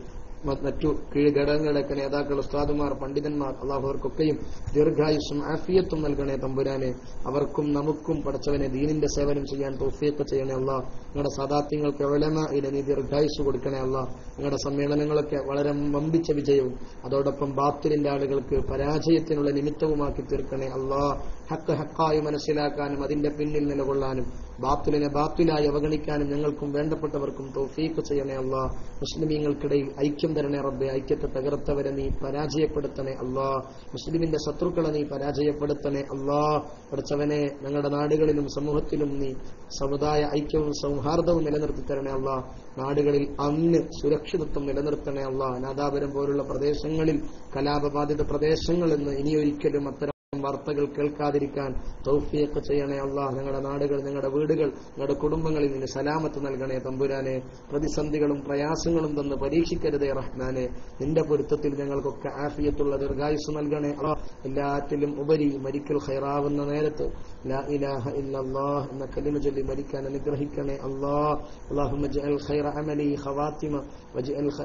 മറ്റു കീഴ്ഘടകങ്ങളുടെയൊക്കെ നേതാക്കൾ, ഉസ്താദുമാർ, പണ്ഡിതന്മാർ, അല്ലാഹു അവർക്കൊക്കെയും ദീർഘായുസ്സും ആഫിയത്തും നൽകണേ തമ്പുരാനെ. അവർക്കും നമുക്കും പഠിച്ചവനെ ദീനിന്റെ സേവനം ചെയ്യാൻ തൗഫീഖ് ചെയ്യണേ അല്ലാഹ്. നിങ്ങളുടെ സാദാത്യങ്ങൾക്ക് ഉലമാഇന് നീ ദീർഘായുസ് കൊടുക്കണേ അല്ലാഹ്. നിങ്ങളുടെ സമ്മേളനങ്ങളൊക്കെ വളരെ വമ്പിച്ച വിജയവും അതോടൊപ്പം ബാത്തിലിന്റെ ആളുകൾക്ക് പരാജയത്തിനുള്ള നിമിത്തവുമാക്കി തീർക്കണേ അല്ലാഹ്. ഹക്ക് ഹക്കായി മനസ്സിലാക്കാനും അതിന്റെ പിന്നിൽ നിലകൊള്ളാനും ബാത്തിലിനെ ബാത്തിലായി അവഗണിക്കാനും ഞങ്ങൾക്കും വേണ്ടപ്പെട്ടവർക്കും തൗഫീഖ് ചെയ്യണേ അല്ലാഹ്. മുസ്ലിമീങ്ങൾക്കിടയിൽ ഐക്യം തരണേ റബ്ബേ. ഐക്യത്തെ തകർത്തവരെ നീ പരാജയപ്പെടുത്തണേ അല്ലാഹ്. മുസ്ലിമിന്റെ ശത്രുക്കളെ നീ പരാജയപ്പെടുത്തണേ അല്ലാഹ്. പഠിച്ചവനെ, ഞങ്ങളുടെ നാടുകളിലും സമൂഹത്തിലും നീ സമുദായ ഐക്യവും സൗഹാർദ്ദവും നിലനിർത്തി തരണേ അല്ലാഹ്. നാടുകളിൽ അന്ന് സുരക്ഷിതത്വം നിലനിർത്തണേ അല്ലാഹ്. നാദാപുരം പോലുള്ള പ്രദേശങ്ങളിൽ, കലാപബാധിത പ്രദേശങ്ങളിൽ നിന്ന് ഇനിയൊരിക്കലും അത്തരം വാർത്തകൾ കേൾക്കാതിരിക്കാൻ തൗഫീഖ് ചെയ്യണേ അല്ലാഹ്. ഞങ്ങളുടെ നാടുകൾ, ഞങ്ങളുടെ വീടുകൾ, ഞങ്ങളുടെ കുടുംബങ്ങളിൽ നിന്ന് സലാമത്ത് നൽകണേ തമ്പുരാനെ. പ്രതിസന്ധികളും പ്രയാസങ്ങളും തന്ന് പരീക്ഷിക്കരുതേ റഹ്മാനെ. നിന്റെ പൊരുത്തത്തിൽ ഞങ്ങൾക്കൊക്കെ ആഫിയത്തുള്ള ദീർഘായുസ് നൽകണേ അല്ലാഹ്. എല്ലാറ്റിലും ഉപരി മരിക്കൽ ഖൈറാവുന്ന നേരത്ത് ലാ ഇലാഹ ഇല്ലല്ലാഹ് എന്ന കലിമ ചൊല്ലി മരിക്കാൻ അനുഗ്രഹിക്കണേ അല്ലാഹ്. اللهم اجعل خير عملي خواتمه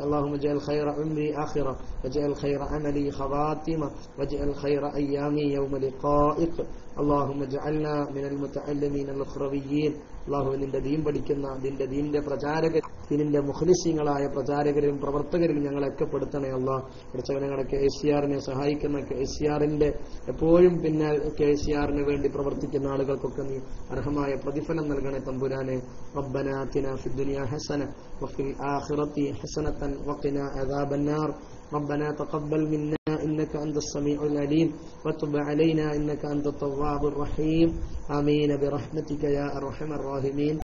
اللهم اجعل خير عمري آخرة واجعل خير عملي خواتمه واجعل خير أيامي يوم لقائك اللهم اجعلنا من المتعلمين الأخرويين. അള്ളാഹു, നിന്റെ ദീൻ പഠിക്കുന്ന, ദീന്റെ പ്രചാരകർ, ദീനിന്റെ മുഖ്ലിസീങ്ങളായ പ്രചാരകരിലും പ്രവർത്തകരിലും ഞങ്ങളൊക്കെ പെടുത്തണേ അല്ലാഹ്. പഠിച്ചവനങ്ങളെ KCR-നെ സഹായിക്കുന്ന, KCR-ന്റെ എപ്പോഴും പിന്നാൽ KCR-ന് വേണ്ടി പ്രവർത്തിക്കുന്ന ആളുകൾക്കൊക്കെ നീ അർഹമായ പ്രതിഫലം നൽകണേ തമ്പുരാനെ. റബ്ബനാ ആതിനാ ഫിദ്ദുനിയാ ഹസന വഫിൽ ആഖിറതി ഹസനതൻ വഖിനാ അദാബന്നാർ. ربنا تقبل منا إنك أنت السميع العليم وتب علينا إنك أنت التواب الرحيم. آمين برحمتك يا أرحم الراحمين.